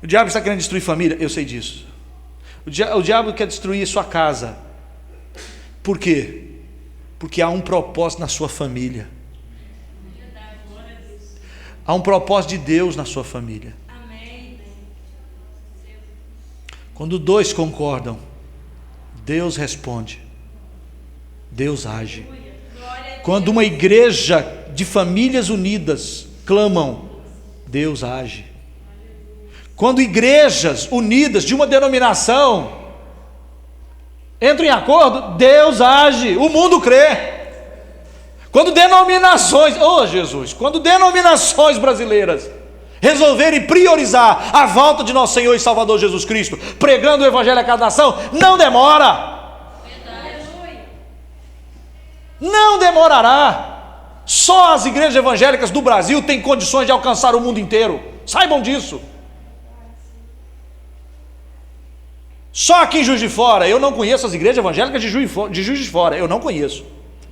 S1: O diabo está querendo destruir família, eu sei disso. O diabo quer destruir sua casa. Por quê? Porque há um propósito na sua família. Há um propósito de Deus na sua família. Quando dois concordam, Deus responde, Deus age. Quando uma igreja de famílias unidas clamam, Deus age. Quando igrejas unidas de uma denominação entram em acordo, Deus age, o mundo crê. Quando denominações, quando denominações brasileiras resolverem priorizar a volta de nosso Senhor e Salvador Jesus Cristo, pregando o Evangelho a cada nação, não demora. Não demorará. Só as igrejas evangélicas do Brasil têm condições de alcançar o mundo inteiro. Saibam disso. Só aqui em Juiz de Fora, eu não conheço as igrejas evangélicas de Juiz de Fora, eu não conheço,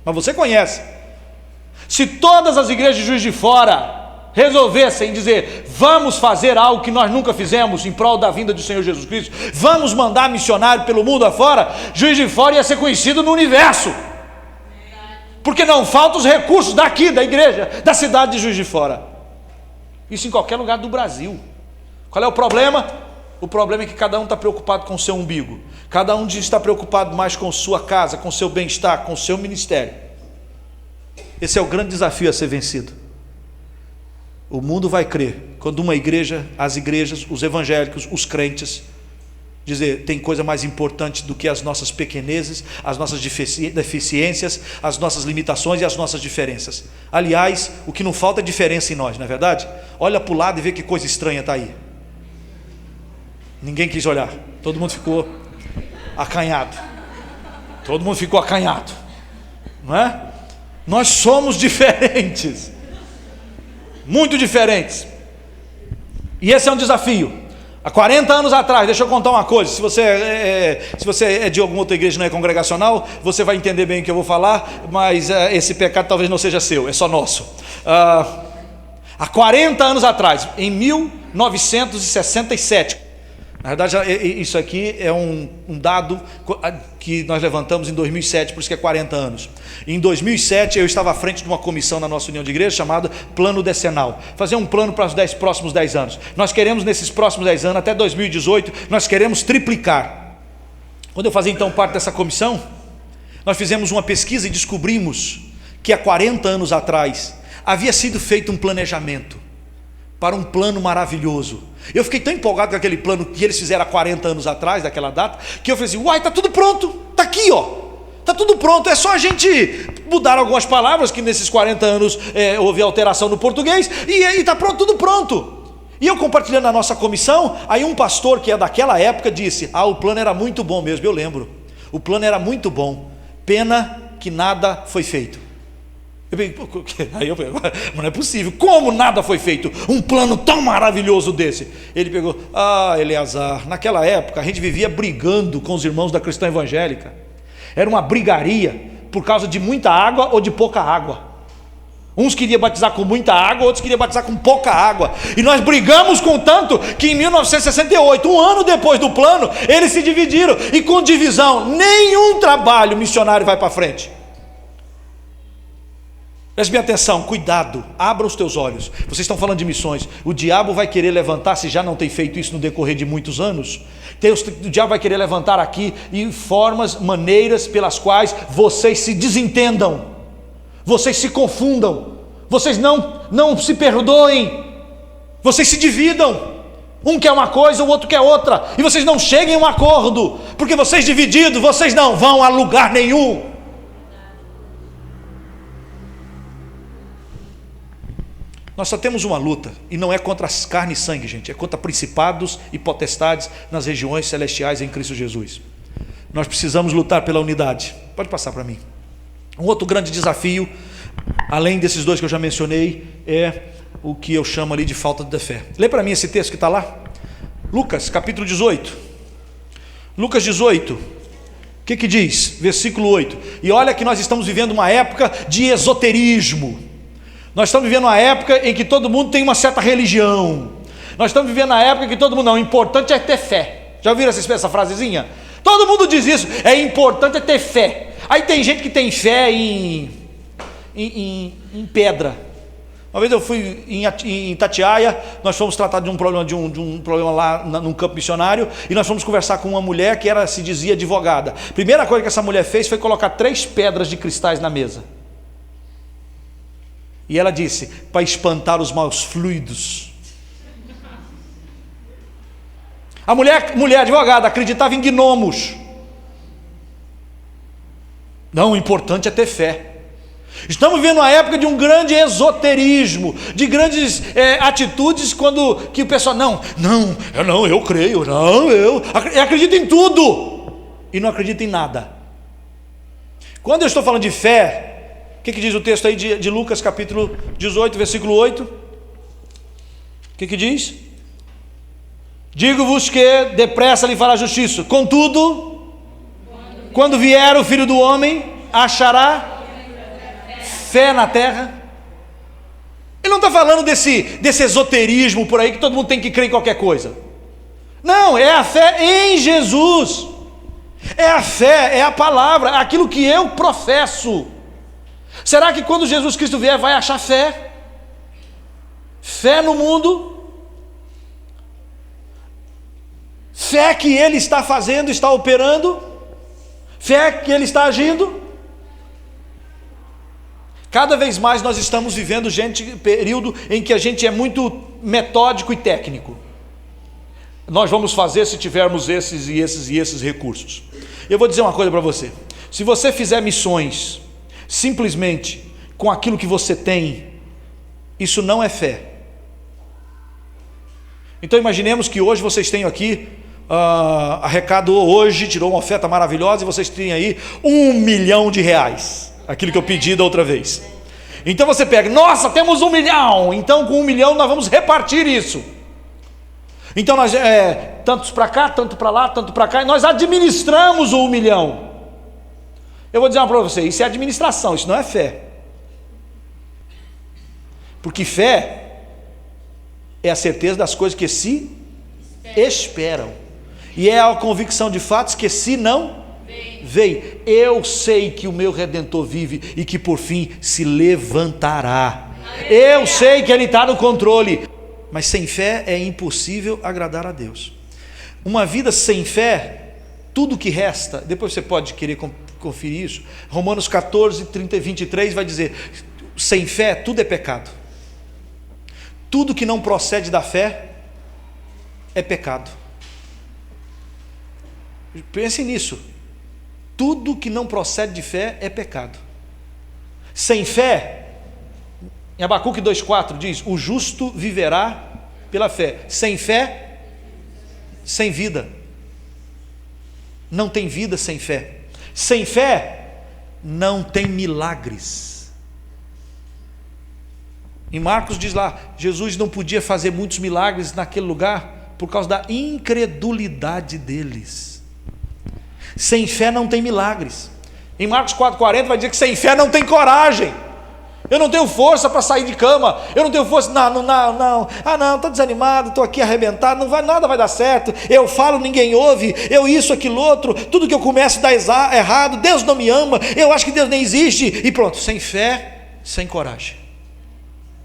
S1: mas você conhece. Se todas as igrejas de Juiz de Fora resolvessem dizer, vamos fazer algo que nós nunca fizemos em prol da vinda do Senhor Jesus Cristo, vamos mandar missionário pelo mundo afora, Juiz de Fora ia ser conhecido no universo, porque não faltam os recursos daqui, da igreja, da cidade de Juiz de Fora. Isso em qualquer lugar do Brasil. Qual é o problema? O problema é que cada um está preocupado com o seu umbigo, cada um está preocupado mais com sua casa, com seu bem-estar, com o seu ministério. Esse é o grande desafio a ser vencido. O mundo vai crer quando uma igreja, as igrejas, os evangélicos, os crentes, dizer, tem coisa mais importante do que as nossas pequenezes, as nossas deficiências, as nossas limitações e as nossas diferenças. Aliás, o que não falta é diferença em nós, não é verdade? Olha para o lado e vê que coisa estranha está aí. Ninguém quis olhar, todo mundo ficou acanhado. Todo mundo ficou acanhado, não é? Nós somos diferentes, muito diferentes. E esse é um desafio. Há 40 anos atrás, deixa eu contar uma coisa. Se você é de alguma outra igreja, não é congregacional, você vai entender bem o que eu vou falar, mas esse pecado talvez não seja seu, é só nosso. Há 40 anos atrás, em 1967, na verdade, isso aqui é um dado que nós levantamos em 2007, por isso que é 40 anos. Em 2007, eu estava à frente de uma comissão na nossa união de igreja chamada Plano Decenal. Fazer um plano para os próximos 10 anos. Nós queremos, nesses próximos 10 anos, até 2018, nós queremos triplicar. Quando eu fazia então parte dessa comissão, nós fizemos uma pesquisa e descobrimos que há 40 anos atrás havia sido feito um planejamento para um plano maravilhoso. Eu fiquei tão empolgado com aquele plano que eles fizeram há 40 anos atrás, daquela data, que eu falei assim, uai, está tudo pronto, está aqui, ó, está tudo pronto, é só a gente mudar algumas palavras, que nesses 40 anos houve alteração no português, e está pronto, tudo pronto. E eu compartilhando na nossa comissão, aí um pastor que é daquela época disse, o plano era muito bom mesmo, eu lembro, o plano era muito bom, pena que nada foi feito. Aí eu falei, mas não é possível, como nada foi feito, um plano tão maravilhoso desse? Ele pegou, Eleazar, naquela época a gente vivia brigando com os irmãos da cristã evangélica, era uma brigaria por causa de muita água ou de pouca água. Uns queriam batizar com muita água, outros queriam batizar com pouca água, e nós brigamos com tanto que em 1968, um ano depois do plano, eles se dividiram, e com divisão nenhum trabalho missionário vai para frente. Preste bem atenção, cuidado, abra os teus olhos. Vocês estão falando de missões, o diabo vai querer levantar, se já não tem feito isso no decorrer de muitos anos, o diabo vai querer levantar aqui formas, maneiras pelas quais vocês se desentendam, vocês se confundam, vocês não se perdoem, vocês se dividam, um quer uma coisa, o outro quer outra, e vocês não cheguem a um acordo, porque vocês divididos, vocês não vão a lugar nenhum. Nós só temos uma luta, e não é contra as carne e sangue, gente, é contra principados e potestades nas regiões celestiais em Cristo Jesus. Nós precisamos lutar pela unidade. Pode passar para mim. Um outro grande desafio, além desses dois que eu já mencionei, é o que eu chamo ali de falta de fé. Lê para mim esse texto que está lá, Lucas capítulo 18. Lucas 18, o que diz? Versículo 8. E olha que nós estamos vivendo uma época de esoterismo. Nós estamos vivendo uma época em que todo mundo tem uma certa religião. Nós estamos vivendo uma época em que todo mundo, não, o importante é ter fé. Já ouviram essa frasezinha? Todo mundo diz isso, é importante é ter fé. Aí tem gente que tem fé em pedra. Uma vez eu fui em Itatiaia, nós fomos tratar de um problema lá num campo missionário, e nós fomos conversar com uma mulher que se dizia advogada. Primeira coisa que essa mulher fez foi colocar 3 pedras de cristais na mesa. E ela disse, para espantar os maus fluidos. A mulher advogada acreditava em gnomos. Não, o importante é ter fé. Estamos vivendo uma época de um grande esoterismo, de grandes atitudes, que o pessoal, eu creio, eu acredito em tudo, e não acredito em nada. Quando eu estou falando de fé, o que diz o texto aí de Lucas capítulo 18, versículo 8? O que diz? Digo-vos que depressa lhe fará justiça, contudo, quando vier o Filho do Homem, achará fé na terra? Ele não está falando desse esoterismo por aí, que todo mundo tem que crer em qualquer coisa. Não, é a fé em Jesus. É a fé, é a palavra, é aquilo que eu professo. Será que quando Jesus Cristo vier vai achar fé? Fé no mundo? Fé que Ele está fazendo, está operando? Fé que Ele está agindo? Cada vez mais nós estamos vivendo período em que a gente é muito metódico e técnico. Nós vamos fazer se tivermos esses recursos. Eu vou dizer uma coisa para você. Se você fizer missões simplesmente com aquilo que você tem, isso não é fé. Então imaginemos que hoje vocês têm aqui, arrecadou hoje, tirou uma oferta maravilhosa, e vocês têm aí R$1 milhão, aquilo que eu pedi da outra vez. Então você pega, nossa, temos 1 milhão, então com 1 milhão nós vamos repartir isso. Então nós, tantos para cá, tanto para lá, tanto para cá, e nós administramos o 1 milhão. Eu vou dizer uma para você, isso é administração, isso não é fé. Porque fé é a certeza das coisas que se esperam, e é a convicção de fatos que se não veem. Eu sei que o meu Redentor vive e que por fim se levantará. Eu sei que Ele está no controle. Mas sem fé é impossível agradar a Deus. Uma vida sem fé, tudo que resta, depois você pode querer conferir isso, Romanos 14, 30 e 23 vai dizer, sem fé tudo é pecado. Tudo que não procede da fé é pecado. Pense nisso. Tudo que não procede de fé é pecado. Sem fé, em Abacuque 2,4 diz, o justo viverá pela fé. Sem fé, sem vida. Não tem vida sem fé. Sem fé, não tem milagres. Em Marcos diz lá, Jesus não podia fazer muitos milagres naquele lugar por causa da incredulidade deles. Sem fé não tem milagres. Em Marcos 4,40 vai dizer que sem fé não tem coragem. Eu não tenho força para sair de cama, eu não tenho força, não, estou desanimado, estou aqui arrebentado, nada vai dar certo, eu falo, ninguém ouve, eu isso, aquilo, outro, tudo que eu começo dá errado, Deus não me ama, eu acho que Deus nem existe, e pronto, sem fé, sem coragem.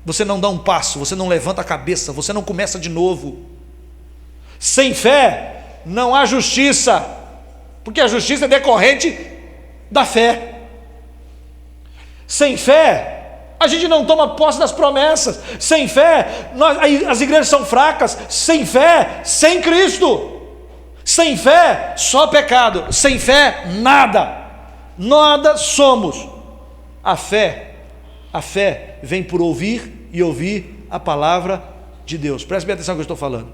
S1: Você não dá um passo, você não levanta a cabeça, você não começa de novo. Sem fé, não há justiça, porque a justiça é decorrente da fé. Sem fé, a gente não toma posse das promessas. Sem fé, as igrejas são fracas. Sem fé, sem Cristo. Sem fé, só pecado. Sem fé, nada somos. A fé vem por ouvir e ouvir a palavra de Deus. Preste bem atenção no que eu estou falando.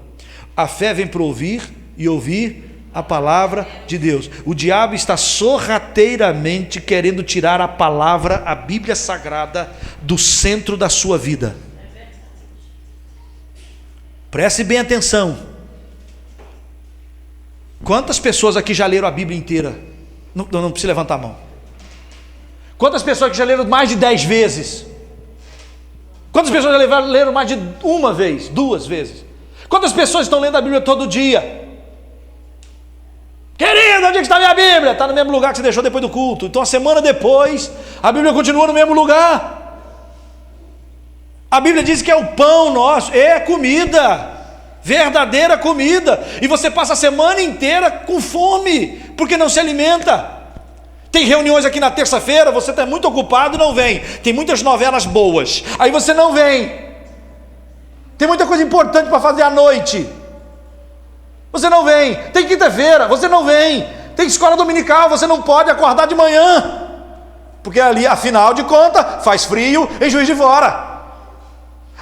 S1: A fé vem por ouvir e ouvir a palavra de Deus. O diabo está sorrateiramente querendo tirar a palavra, a Bíblia Sagrada, do centro da sua vida. Preste bem atenção. Quantas pessoas aqui já leram a Bíblia inteira? Não precisa levantar a mão. Quantas pessoas que já leram mais de 10 vezes? Quantas pessoas já leram mais de uma vez, 2 vezes? Quantas pessoas estão lendo a Bíblia todo dia? Querido, onde está a minha Bíblia? Está no mesmo lugar que você deixou depois do culto. Então, a semana depois, a Bíblia continua no mesmo lugar. A Bíblia diz que é o pão nosso, é comida, verdadeira comida. E você passa a semana inteira com fome, porque não se alimenta. Tem reuniões aqui na terça-feira, você está muito ocupado e não vem. Tem muitas novelas boas, aí você não vem. Tem muita coisa importante para fazer à noite, você não vem. Tem quinta-feira, você não vem. Tem escola dominical, você não pode acordar de manhã, porque ali, afinal de contas, faz frio em Juiz de Fora.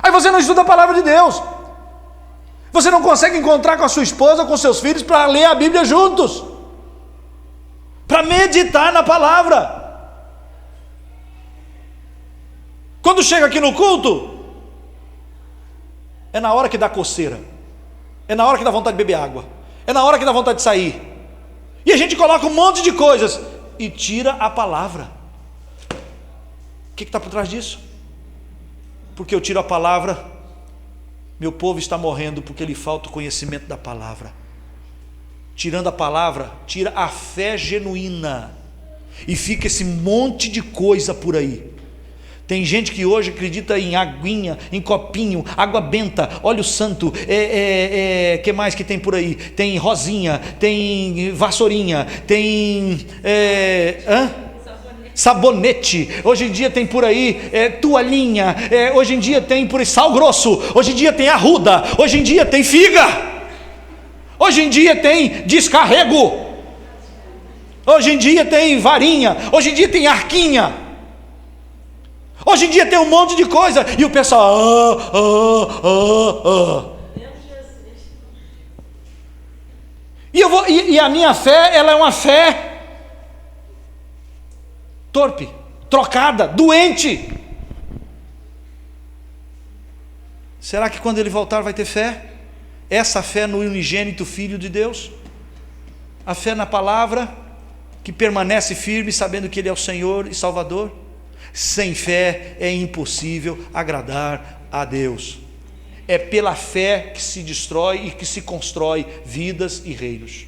S1: Aí você não estuda a palavra de Deus. Você não consegue encontrar com a sua esposa, com seus filhos, para ler a Bíblia juntos, para meditar na palavra. Quando chega aqui no culto, é na hora que dá coceira, é na hora que dá vontade de beber água, é na hora que dá vontade de sair, e a gente coloca um monte de coisas e tira a palavra. O que está por trás disso? Porque eu tiro a palavra, meu povo está morrendo porque lhe falta o conhecimento da palavra. Tirando a palavra, tira a fé genuína, e fica esse monte de coisa por aí. Tem gente que hoje acredita em aguinha, em copinho, água benta, óleo santo, que mais que tem por aí? Tem rosinha, tem vassourinha, tem sabonete. Hoje em dia tem por aí toalhinha, hoje em dia tem por aí sal grosso, hoje em dia tem arruda, hoje em dia tem figa, hoje em dia tem descarrego, hoje em dia tem varinha, hoje em dia tem arquinha. Hoje em dia tem um monte de coisa, e o pessoal E a minha fé, ela é uma fé torpe, trocada, doente. Será que quando ele voltar vai ter fé? Essa fé no unigênito Filho de Deus? A fé na palavra, que permanece firme, sabendo que ele é o Senhor e Salvador? Sem fé é impossível agradar a Deus. É pela fé que se destrói e que se constrói vidas e reinos.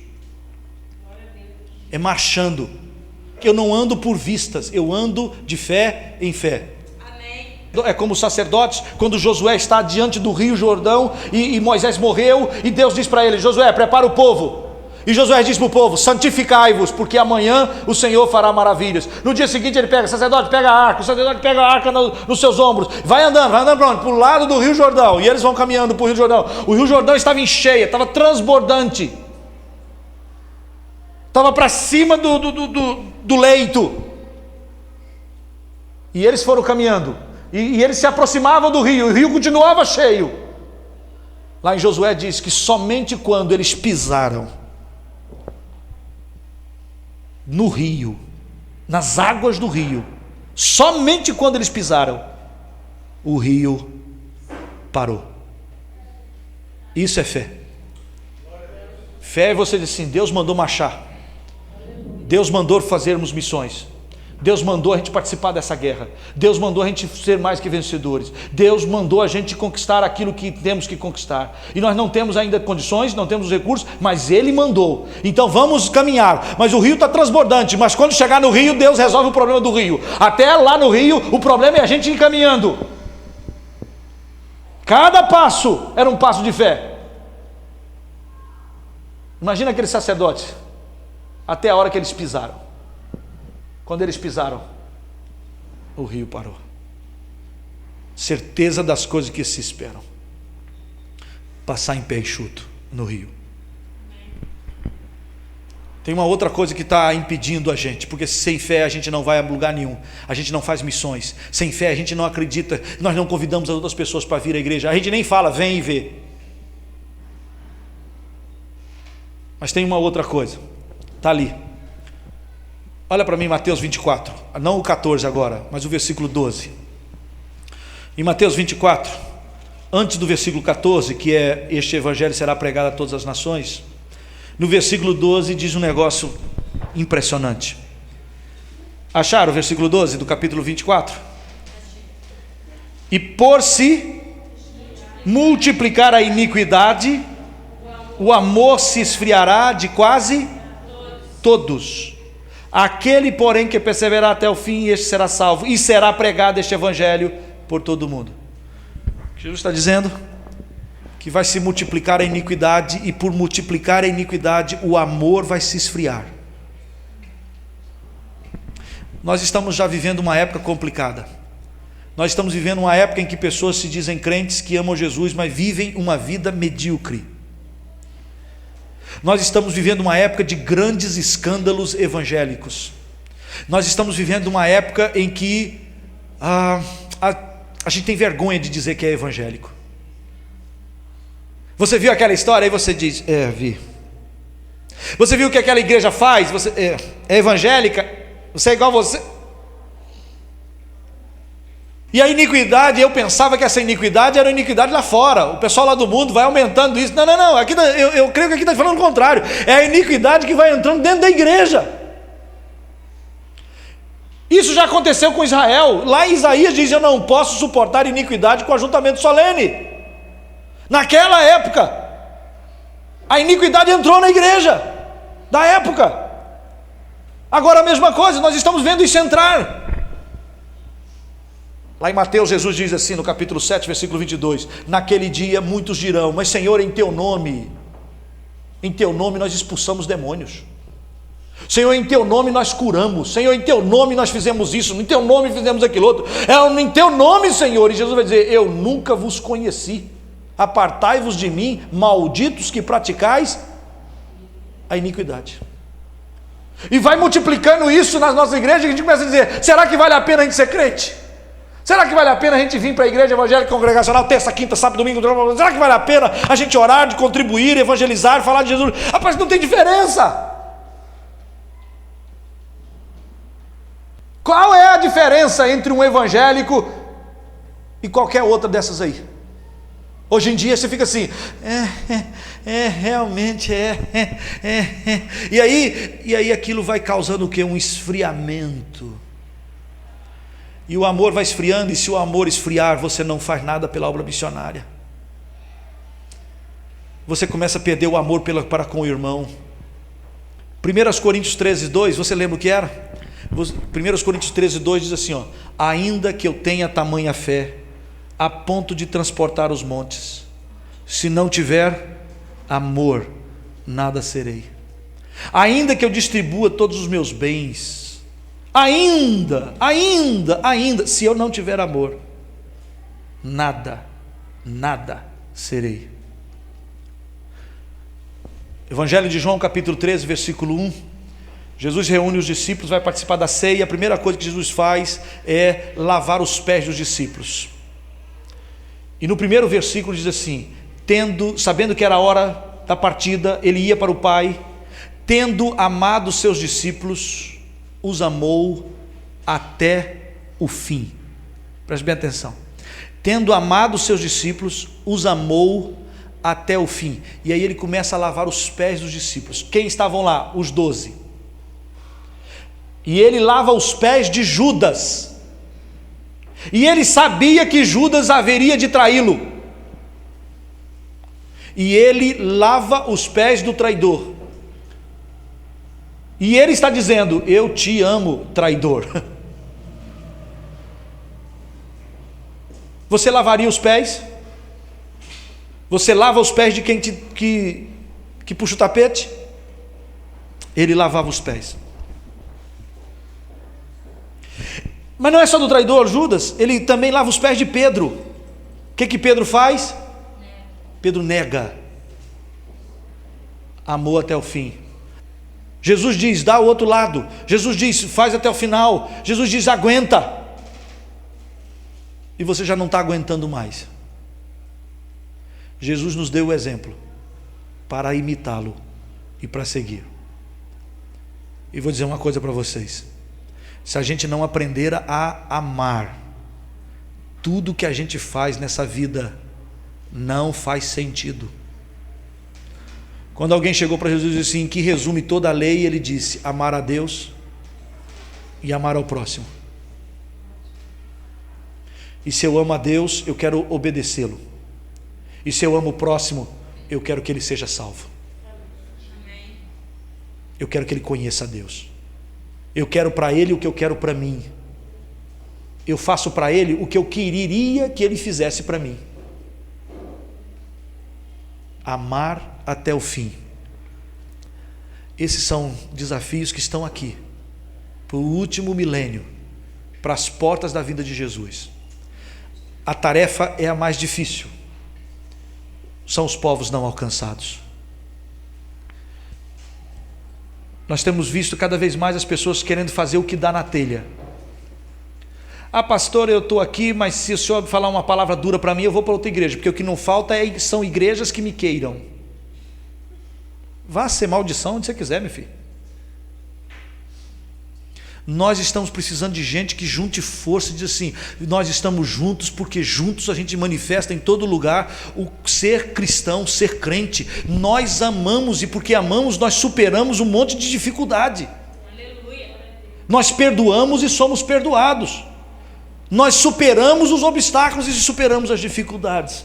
S1: É marchando. Eu não ando por vistas, eu ando de fé em fé. É como os sacerdotes, quando Josué está diante do rio Jordão e Moisés morreu, e Deus diz para ele: Josué, prepara o povo. E Josué diz para o povo: santificai-vos, porque amanhã o Senhor fará maravilhas. No dia seguinte ele pega: sacerdote, pega a arca. O sacerdote pega a arca nos seus ombros, vai andando para o lado do rio Jordão. E eles vão caminhando para o rio Jordão. O rio Jordão estava em cheia, estava transbordante, estava para cima do leito. E eles foram caminhando, e eles se aproximavam do rio, e o rio continuava cheio. Lá em Josué diz que somente quando eles pisaram no rio, nas águas do rio, somente quando eles pisaram, o rio parou. Isso é fé. Fé é você dizer assim: Deus mandou marchar, Deus mandou fazermos missões, Deus mandou a gente participar dessa guerra, Deus mandou a gente ser mais que vencedores, Deus mandou a gente conquistar aquilo que temos que conquistar, e nós não temos ainda condições, não temos os recursos, mas Ele mandou. Então vamos caminhar, mas o rio está transbordante, mas quando chegar no rio, Deus resolve o problema do rio. Até lá no rio, o problema é a gente ir caminhando. Cada passo era um passo de fé. Imagina aqueles sacerdotes, até a hora que eles pisaram. Quando eles pisaram, o rio parou. Certeza das coisas que se esperam. Passar em pé enxuto no rio. Tem uma outra coisa que está impedindo a gente, porque sem fé a gente não vai a lugar nenhum, a gente não faz missões, sem fé a gente não acredita, nós não convidamos as outras pessoas para vir à igreja, a gente nem fala: vem e vê. Mas tem uma outra coisa, está ali. Olha para mim, Mateus 24, não o 14 agora, mas o versículo 12. Em Mateus 24, antes do versículo 14, que é: este evangelho será pregado a todas as nações, no versículo 12 diz um negócio impressionante. Acharam o versículo 12 do capítulo 24? E por se multiplicar a iniquidade, o amor se esfriará de quase todos. Aquele, porém, que perseverar até o fim, este será salvo, e será pregado este evangelho por todo o mundo. Jesus está dizendo que vai se multiplicar a iniquidade, e por multiplicar a iniquidade, o amor vai se esfriar. Nós estamos já vivendo uma época complicada. Nós estamos vivendo uma época em que pessoas se dizem crentes, que amam Jesus, mas vivem uma vida medíocre. Nós estamos vivendo uma época de grandes escândalos evangélicos. Nós estamos vivendo uma época em que a gente tem vergonha de dizer que é evangélico. Você viu aquela história? Aí você diz, vi. Você viu o que aquela igreja faz? Você é evangélica? Você é igual a você? E a iniquidade, eu pensava que essa iniquidade era a iniquidade lá fora. O pessoal lá do mundo vai aumentando isso. Não. Aqui, eu creio que aqui está falando o contrário. É a iniquidade que vai entrando dentro da igreja. Isso já aconteceu com Israel. Lá em Isaías diz: eu não posso suportar iniquidade com ajuntamento solene. Naquela época, a iniquidade entrou na igreja da época. Agora a mesma coisa, nós estamos vendo isso entrar. Lá em Mateus, Jesus diz assim no capítulo 7, versículo 22: naquele dia muitos dirão, mas Senhor, em teu nome nós expulsamos demônios. Senhor, em teu nome nós curamos. Senhor, em teu nome nós fizemos isso, em teu nome fizemos aquilo outro. Em teu nome, Senhor. E Jesus vai dizer: eu nunca vos conheci. Apartai-vos de mim, malditos que praticais a iniquidade. E vai multiplicando isso nas nossas igrejas, que a gente começa a dizer: será que vale a pena a gente ser crente? Será que vale a pena a gente vir para a igreja evangélica congregacional terça, quinta, sábado, domingo? Será que vale a pena a gente orar, de contribuir, evangelizar, falar de Jesus? Rapaz, não tem diferença. Qual é a diferença entre um evangélico e qualquer outra dessas aí? Hoje em dia você fica assim, realmente é. E aí aquilo vai causando o quê? Um esfriamento. E o amor vai esfriando, e se o amor esfriar, você não faz nada pela obra missionária. Você começa a perder o amor para com o irmão. 1 Coríntios 13, 2, você lembra o que era? 1 Coríntios 13, 2 diz assim, ainda que eu tenha tamanha fé, a ponto de transportar os montes, se não tiver amor, nada serei. Ainda que eu distribua todos os meus bens, ainda, se eu não tiver amor, nada serei. Evangelho de João, capítulo 13, versículo 1. Jesus reúne os discípulos, vai participar da ceia. A primeira coisa que Jesus faz é lavar os pés dos discípulos. E no primeiro versículo diz assim: sabendo que era a hora da partida, ele ia para o Pai, tendo amado os seus discípulos, os amou até o fim. Preste bem atenção. Tendo amado os seus discípulos, os amou até o fim. E aí ele começa a lavar os pés dos discípulos. Quem estavam lá? Os 12. E ele lava os pés de Judas. E ele sabia que Judas haveria de traí-lo. E ele lava os pés do traidor. E ele está dizendo: eu te amo, traidor. Você lavaria os pés? Você lava os pés de quem que puxa o tapete? Ele lavava os pés. Mas não é só do traidor Judas, ele também lava os pés de Pedro. O que Pedro faz? Pedro nega. Amou até o fim. Jesus diz: dá o outro lado. Jesus diz: faz até o final. Jesus diz: aguenta. E você já não está aguentando mais. Jesus nos deu o exemplo para imitá-lo e para seguir. E vou dizer uma coisa para vocês: se a gente não aprender a amar, tudo que a gente faz nessa vida não faz sentido. Quando alguém chegou para Jesus e disse assim, que resume toda a lei, ele disse: amar a Deus e amar ao próximo. E se eu amo a Deus, eu quero obedecê-lo. E se eu amo o próximo, eu quero que ele seja salvo. Eu quero que ele conheça a Deus. Eu quero para ele o que eu quero para mim. Eu faço para ele o que eu queria que ele fizesse para mim. Amar até o fim. Esses são desafios que estão aqui, para o último milênio, para as portas da vinda de Jesus. A tarefa é a mais difícil. São os povos não alcançados. Nós temos visto cada vez mais as pessoas querendo fazer o que dá na telha. Ah, pastor, eu estou aqui, mas se o senhor falar uma palavra dura para mim, eu vou para outra igreja, porque o que não falta são igrejas que me queiram. Vá ser maldição onde você quiser, meu filho. Nós estamos precisando de gente que junte força e diz assim: nós estamos juntos porque juntos a gente manifesta em todo lugar o ser cristão, ser crente. Nós amamos, e porque amamos nós superamos um monte de dificuldade. Aleluia. Nós perdoamos e somos perdoados. Nós superamos os obstáculos e superamos as dificuldades.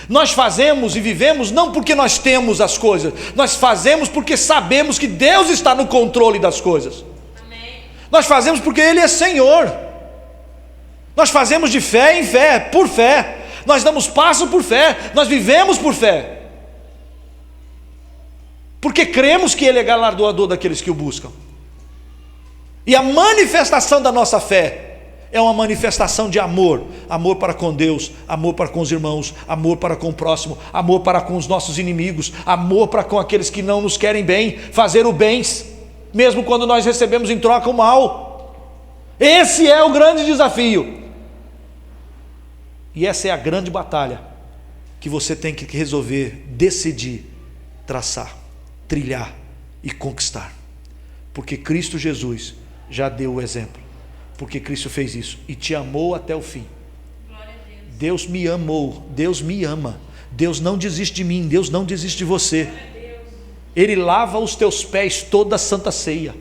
S1: Nós fazemos e vivemos não porque nós temos as coisas, nós fazemos porque sabemos que Deus está no controle das coisas. Amém. Nós fazemos porque Ele é Senhor. Nós fazemos de fé em fé, por fé. Nós damos passo por fé, nós vivemos por fé, porque cremos que Ele é galardoador daqueles que o buscam. E a manifestação da nossa fé é uma manifestação de amor. Amor para com Deus, amor para com os irmãos, amor para com o próximo, amor para com os nossos inimigos, amor para com aqueles que não nos querem bem, fazer o bem, mesmo quando nós recebemos em troca o mal. Esse é o grande desafio. E essa é a grande batalha que você tem que resolver, decidir, traçar, trilhar e conquistar. Porque Cristo Jesus já deu o exemplo. Porque Cristo fez isso e te amou até o fim. Deus me amou, Deus me ama. Deus não desiste de mim, Deus não desiste de você. Ele lava os teus pés toda a santa ceia.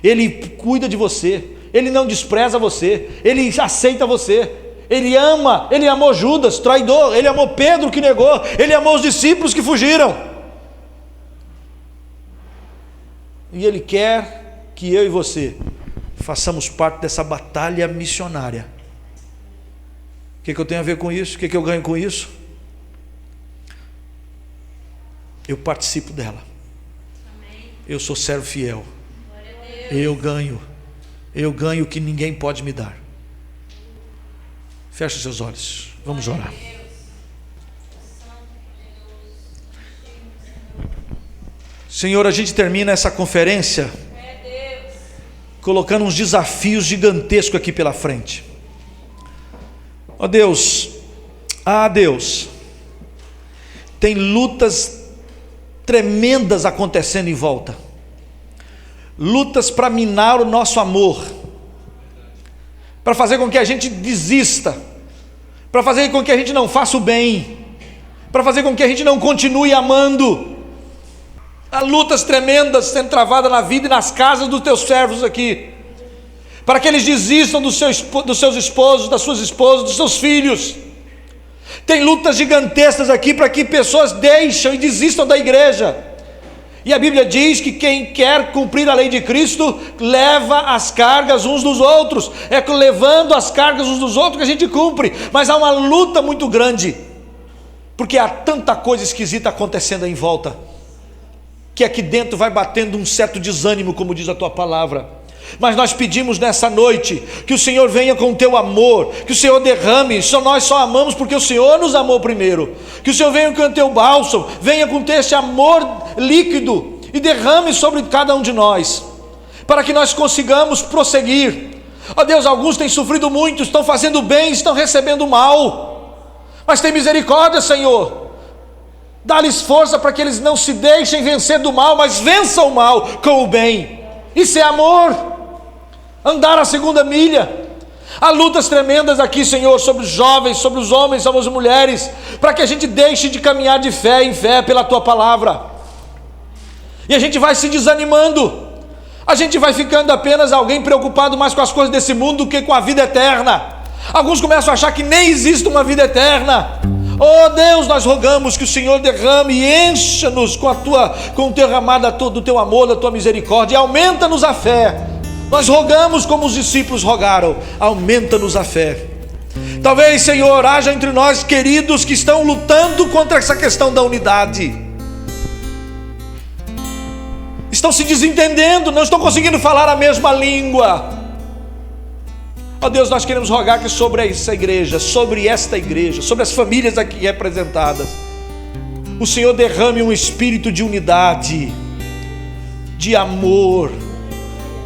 S1: Ele cuida de você, Ele não despreza você, Ele aceita você. Ele ama, Ele amou Judas, traidor, Ele amou Pedro que negou, Ele amou os discípulos que fugiram. E Ele quer que eu e você façamos parte dessa batalha missionária. O que eu tenho a ver com isso? O que eu ganho com isso? Eu participo dela. Amém. Eu sou servo fiel. Eu ganho o que ninguém pode me dar. Feche seus olhos, vamos orar. Senhor, a gente termina essa conferência colocando uns desafios gigantescos aqui pela frente. Ó Deus, Deus, tem lutas tremendas acontecendo em volta, lutas para minar o nosso amor, para fazer com que a gente desista, para fazer com que a gente não faça o bem, para fazer com que a gente não continue amando. Há lutas tremendas sendo travadas na vida e nas casas dos teus servos aqui, para que eles desistam dos seus esposos, das suas esposas, dos seus filhos. Tem lutas gigantescas aqui para que pessoas deixem e desistam da igreja. E a Bíblia diz que quem quer cumprir a lei de Cristo leva as cargas uns dos outros. É levando as cargas uns dos outros que a gente cumpre. Mas há uma luta muito grande, porque há tanta coisa esquisita acontecendo em volta, que aqui dentro vai batendo um certo desânimo, como diz a tua palavra. Mas nós pedimos nessa noite que o Senhor venha com o teu amor, que o Senhor derrame. Nós só amamos porque o Senhor nos amou primeiro. Que o Senhor venha com o teu bálsamo, venha com este amor líquido e derrame sobre cada um de nós, para que nós consigamos prosseguir. Ó Deus, alguns têm sofrido muito, estão fazendo bem, estão recebendo mal, mas tem misericórdia, Senhor. Dá-lhes força para que eles não se deixem vencer do mal, mas vençam o mal com o bem. Isso é amor. Andar a segunda milha. Há lutas tremendas aqui, Senhor, sobre os jovens, sobre os homens, sobre as mulheres, para que a gente deixe de caminhar de fé em fé pela tua palavra. E a gente vai se desanimando. A gente vai ficando apenas alguém preocupado mais com as coisas desse mundo do que com a vida eterna. Alguns começam a achar que nem existe uma vida eterna. Oh Deus, nós rogamos que o Senhor derrame e encha-nos com o teu derramado do teu amor, da tua misericórdia, e aumenta-nos a fé. Nós rogamos como os discípulos rogaram: aumenta-nos a fé. Talvez, Senhor, haja entre nós queridos que estão lutando contra essa questão da unidade, estão se desentendendo, não estão conseguindo falar a mesma língua. Ó Deus, nós queremos rogar que sobre esta igreja, sobre as famílias aqui representadas, o Senhor derrame um espírito de unidade, de amor,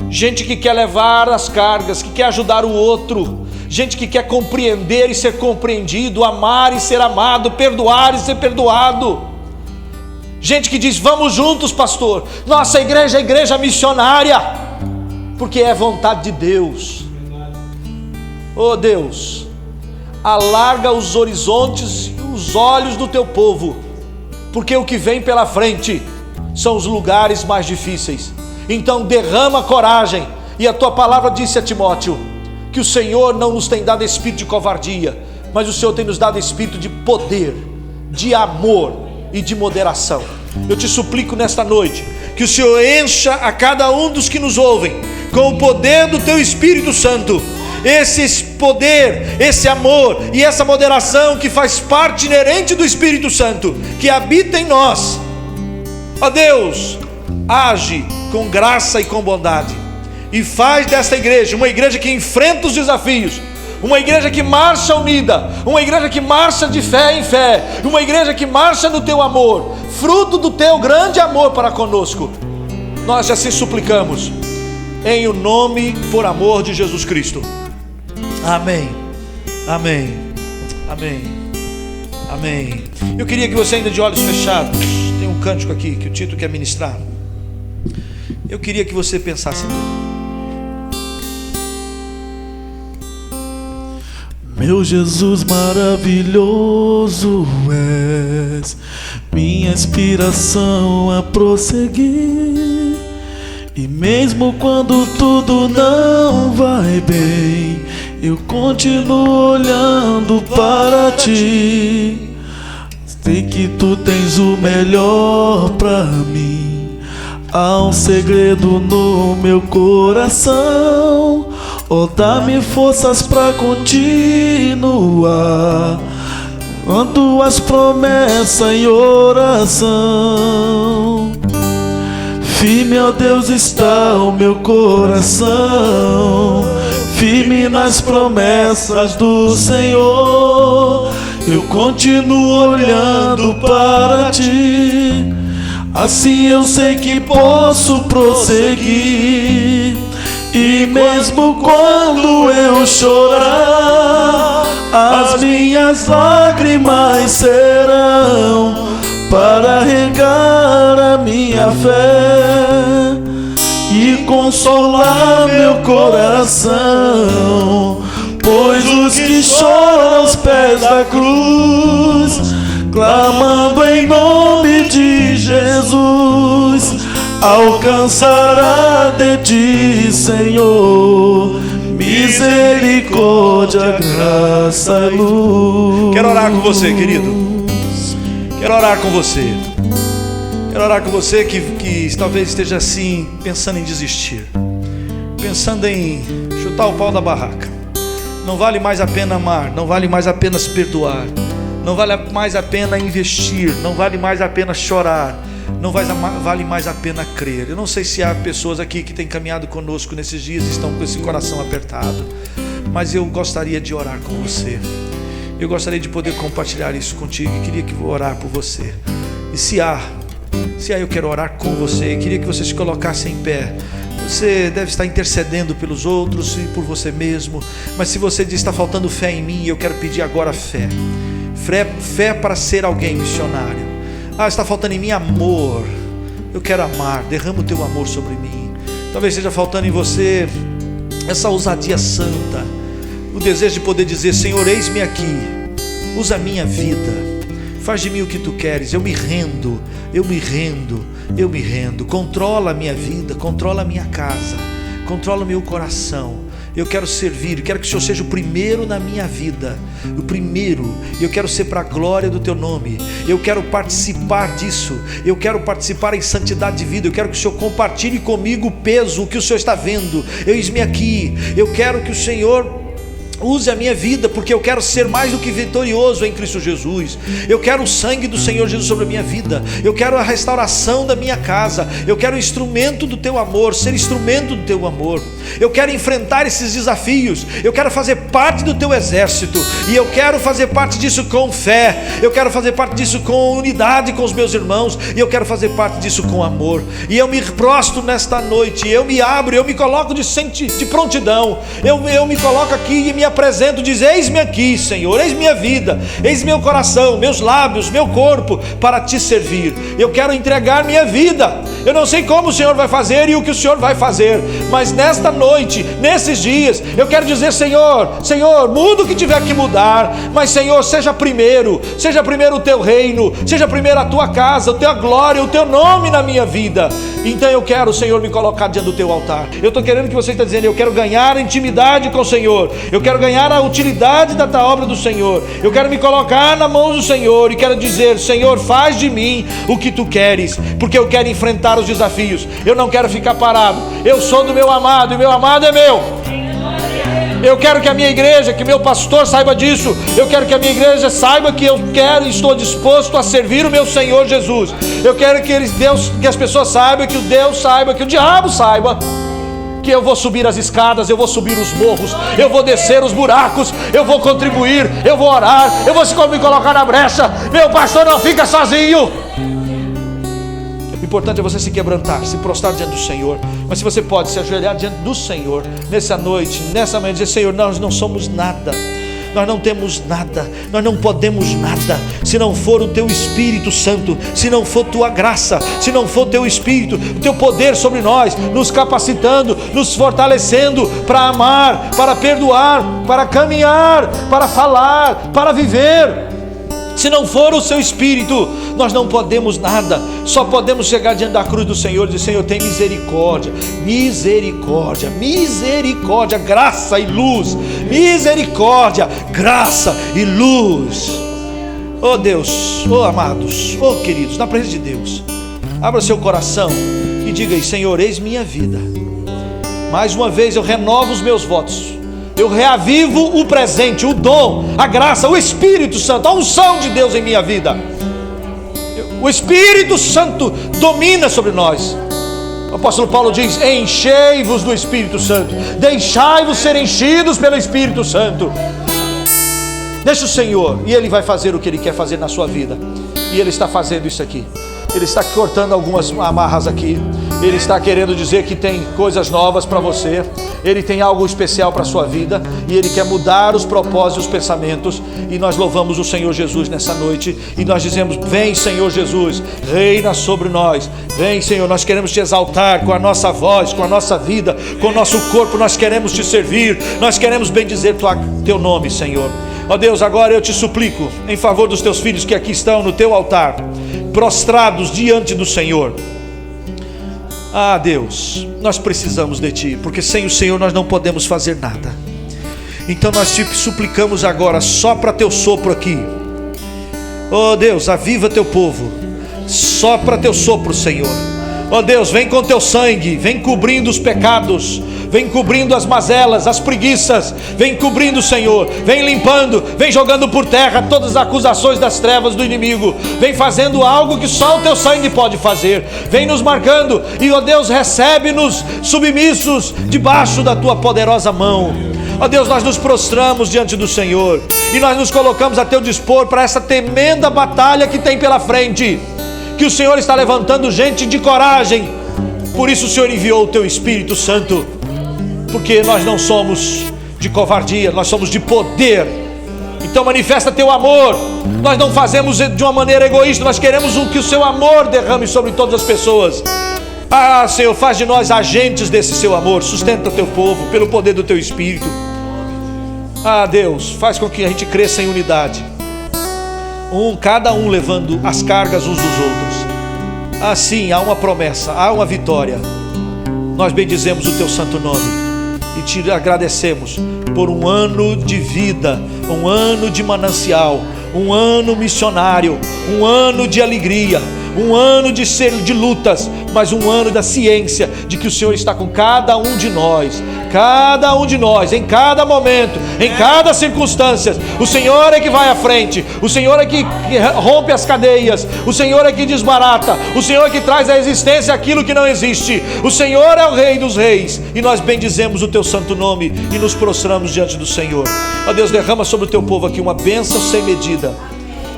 S1: gente que quer levar as cargas, que quer ajudar o outro, gente que quer compreender e ser compreendido, amar e ser amado, perdoar e ser perdoado, gente que diz: vamos juntos, pastor, nossa igreja é igreja missionária, porque é vontade de Deus. Oh Deus, alarga os horizontes e os olhos do teu povo, porque o que vem pela frente são os lugares mais difíceis. Então derrama coragem, e a tua palavra disse a Timóteo que o Senhor não nos tem dado espírito de covardia, mas o Senhor tem nos dado espírito de poder, de amor e de moderação. Eu te suplico nesta noite que o Senhor encha a cada um dos que nos ouvem com o poder do teu Espírito Santo, esse poder, esse amor e essa moderação que faz parte inerente do Espírito Santo, que habita em nós. Ó Deus, age com graça e com bondade, e faz desta igreja uma igreja que enfrenta os desafios, uma igreja que marcha unida, uma igreja que marcha de fé em fé, uma igreja que marcha no teu amor, fruto do teu grande amor para conosco. Nós assim suplicamos, em o nome, por amor de Jesus Cristo. Amém, amém, amém, amém. Eu queria que você, ainda de olhos fechados, tem um cântico aqui que o Tito quer ministrar. Eu queria que você pensasse nele.
S2: Meu Jesus maravilhoso és, minha inspiração a prosseguir. E mesmo quando tudo não vai bem, eu continuo olhando para ti. Sei que tu tens o melhor pra mim. Há um segredo no meu coração. Oh, dá-me forças pra continuar, quando as promessas em oração. Firme, ó Deus, está o meu coração, firme nas promessas do Senhor. Eu continuo olhando para ti, assim eu sei que posso prosseguir. E mesmo quando eu chorar, as minhas lágrimas serão para regar a minha fé e consolar meu coração. Pois os que choram aos pés da cruz, clamando em nome de Jesus, alcançará de ti, Senhor, misericórdia, graça e luz.
S1: Quero orar com você, querido. Quero orar com você. Quero orar com você que talvez esteja assim, pensando em desistir, pensando em chutar o pau da barraca. Não vale mais a pena amar, não vale mais a pena se perdoar, não vale mais a pena investir, não vale mais a pena chorar, não vale mais a pena crer. Eu não sei se há pessoas aqui que têm caminhado conosco nesses dias e estão com esse coração apertado, mas eu gostaria de orar com você. Eu gostaria de poder compartilhar isso contigo e queria que eu orar por você. E se há, eu quero orar com você. Eu queria que você se colocasse em pé. Você deve estar intercedendo pelos outros e por você mesmo, mas se você diz: está faltando fé em mim, eu quero pedir agora fé para ser alguém missionário. Está faltando em mim amor, eu quero amar, derrama o teu amor sobre mim. Talvez esteja faltando em você essa ousadia santa, o desejo de poder dizer: Senhor, eis-me aqui, usa a minha vida, faz de mim o que tu queres, eu me rendo, eu me rendo, eu me rendo. Controla a minha vida, controla a minha casa, controla o meu coração. Eu quero servir, eu quero que o Senhor seja o primeiro na minha vida, o primeiro, e eu quero ser para a glória do Teu nome. Eu quero participar disso, eu quero participar em santidade de vida. Eu quero que o Senhor compartilhe comigo o peso, o que o Senhor está vendo. Eis-me aqui, eu quero que o Senhor use a minha vida, porque eu quero ser mais do que vitorioso em Cristo Jesus. Eu quero o sangue do Senhor Jesus sobre a minha vida. Eu quero a restauração da minha casa. Eu quero o instrumento do Teu amor, ser instrumento do Teu amor. Eu quero enfrentar esses desafios. Eu quero fazer parte do Teu exército, e eu quero fazer parte disso com fé. Eu quero fazer parte disso com unidade com os meus irmãos, e eu quero fazer parte disso com amor. E eu me prostro nesta noite, eu me abro, eu me coloco de prontidão. Eu me coloco aqui e me apresento, diz: eis-me aqui, Senhor, eis minha vida, eis meu coração, meus lábios, meu corpo, para Te servir. Eu quero entregar minha vida. Eu não sei como o Senhor vai fazer e o que o Senhor vai fazer, mas nesta noite, nesses dias, eu quero dizer: Senhor, muda o que tiver que mudar, mas Senhor, seja primeiro o Teu reino, seja primeiro a Tua casa, a Tua glória, o Teu nome na minha vida. Então eu quero, Senhor, me colocar diante do Teu altar. Eu estou querendo que você está dizendo: eu quero ganhar intimidade com o Senhor, eu quero ganhar a utilidade da obra do Senhor, eu quero me colocar na mão do Senhor, e quero dizer: Senhor, faz de mim o que Tu queres, porque eu quero enfrentar os desafios. Eu não quero ficar parado. Eu sou do meu amado, e meu amado é meu. Eu quero que a minha igreja, que meu pastor saiba disso. Eu quero que a minha igreja saiba que eu quero e estou disposto a servir o meu Senhor Jesus. Eu quero que as pessoas saibam, que o Deus saiba, que o diabo saiba, que eu vou subir as escadas, eu vou subir os morros, eu vou descer os buracos, eu vou contribuir, eu vou orar, eu vou me colocar na brecha. Meu pastor não fica sozinho. O importante é você se quebrantar, se prostrar diante do Senhor. Mas se você pode se ajoelhar diante do Senhor nessa noite, nessa manhã, dizer: Senhor, nós não somos nada, nós não temos nada, nós não podemos nada, se não for o Teu Espírito Santo, se não for Tua graça, se não for Teu Espírito, o Teu poder sobre nós, nos capacitando, nos fortalecendo para amar, para perdoar, para caminhar, para falar, para viver. Se não for o Seu Espírito, nós não podemos nada. Só podemos chegar diante da cruz do Senhor e dizer: Senhor, tem misericórdia, misericórdia, misericórdia, graça e luz, misericórdia, graça e luz. Oh Deus, oh amados, oh queridos, na presença de Deus, abra seu coração e diga aí: Senhor, eis minha vida. Mais uma vez eu renovo os meus votos. Eu reavivo o presente, o dom, a graça, o Espírito Santo, a unção de Deus em minha vida. O Espírito Santo domina sobre nós. O apóstolo Paulo diz: enchei-vos do Espírito Santo, deixai-vos ser enchidos pelo Espírito Santo. Deixa o Senhor, e Ele vai fazer o que Ele quer fazer na sua vida. E Ele está fazendo isso aqui. Ele está cortando algumas amarras aqui. Ele está querendo dizer que tem coisas novas para você. Ele tem algo especial para a sua vida, e Ele quer mudar os propósitos e os pensamentos. E nós louvamos o Senhor Jesus nessa noite, e nós dizemos: vem, Senhor Jesus, reina sobre nós. Vem, Senhor, nós queremos Te exaltar com a nossa voz, com a nossa vida, com o nosso corpo. Nós queremos Te servir, nós queremos bendizer Teu nome, Senhor. Ó Deus, agora eu Te suplico em favor dos Teus filhos que aqui estão no Teu altar, prostrados diante do Senhor. Ah, Deus, nós precisamos de Ti, porque sem o Senhor nós não podemos fazer nada. Então nós Te suplicamos agora, sopra Teu sopro aqui. Oh Deus, aviva Teu povo, sopra Teu sopro, Senhor. Oh Deus, vem com Teu sangue, vem cobrindo os pecados, vem cobrindo as mazelas, as preguiças, vem cobrindo, Senhor, vem limpando, vem jogando por terra todas as acusações das trevas do inimigo, vem fazendo algo que só o Teu sangue pode fazer, vem nos marcando, e ó Deus, recebe-nos submissos debaixo da Tua poderosa mão. Ó Deus, nós nos prostramos diante do Senhor, e nós nos colocamos a Teu dispor para essa tremenda batalha que tem pela frente, que o Senhor está levantando gente de coragem. Por isso o Senhor enviou o Teu Espírito Santo, porque nós não somos de covardia, nós somos de poder. Então manifesta Teu amor. Nós não fazemos de uma maneira egoísta, nós queremos que o Seu amor derrame sobre todas as pessoas. Ah, Senhor, faz de nós agentes desse Seu amor. Sustenta o Teu povo pelo poder do Teu Espírito. Ah, Deus, faz com que a gente cresça em unidade, cada um levando as cargas uns dos outros. Assim há uma promessa, há uma vitória. Nós bendizemos o Teu santo nome, e te agradecemos por um ano de vida, um ano de manancial, um ano missionário, um ano de alegria, um ano de lutas, mas um ano da ciência de que o Senhor está com cada um de nós, em cada momento, em cada circunstância. O Senhor é que vai à frente, o Senhor é que rompe as cadeias, o Senhor é que desbarata, o Senhor é que traz à existência aquilo que não existe. O Senhor é o Rei dos Reis, e nós bendizemos o teu santo nome e nos prostramos diante do Senhor. Ó Deus, derrama sobre o teu povo aqui uma bênção sem medida,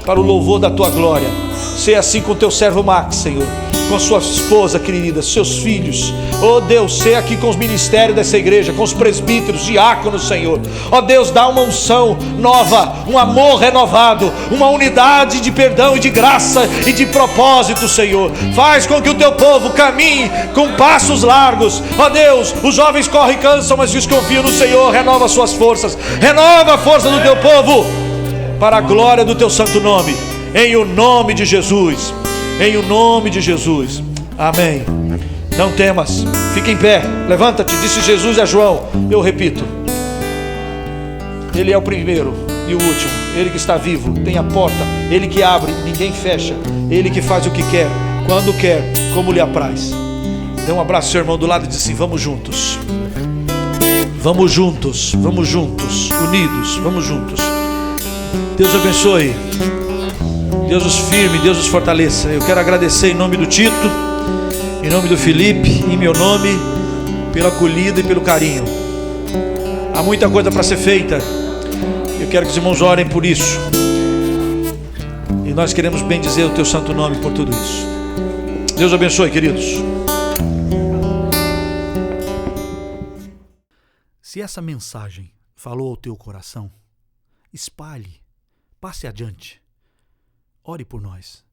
S1: para o louvor da tua glória. Seja assim com o teu servo Max, Senhor, com a sua esposa querida, seus filhos. Ó Deus, seja aqui com os ministérios dessa igreja, com os presbíteros, diáconos, Senhor. Ó Deus, dá uma unção nova, um amor renovado, uma unidade de perdão e de graça e de propósito, Senhor. Faz com que o teu povo caminhe com passos largos. Ó Deus, os jovens correm e cansam, mas desconfiam no Senhor. Renova suas forças, renova a força do teu povo, para a glória do teu santo nome, em o nome de Jesus, em o nome de Jesus, amém. Não temas, fica em pé, levanta-te, disse Jesus a João. Eu repito, Ele é o primeiro e o último, Ele que está vivo, tem a porta, Ele que abre, ninguém fecha, Ele que faz o que quer, quando quer, como lhe apraz. Dê um abraço ao seu irmão do lado e diz assim: vamos juntos, vamos juntos, vamos juntos, unidos, vamos juntos. Deus abençoe, Deus os firme, Deus os fortaleça. Eu quero agradecer em nome do Tito, em nome do Felipe, em meu nome, pela acolhida e pelo carinho. Há muita coisa para ser feita, eu quero que os irmãos orem por isso, e nós queremos bendizer o teu santo nome por tudo isso. Deus abençoe, queridos. Se essa mensagem falou ao teu coração, espalhe, passe adiante, ore por nós.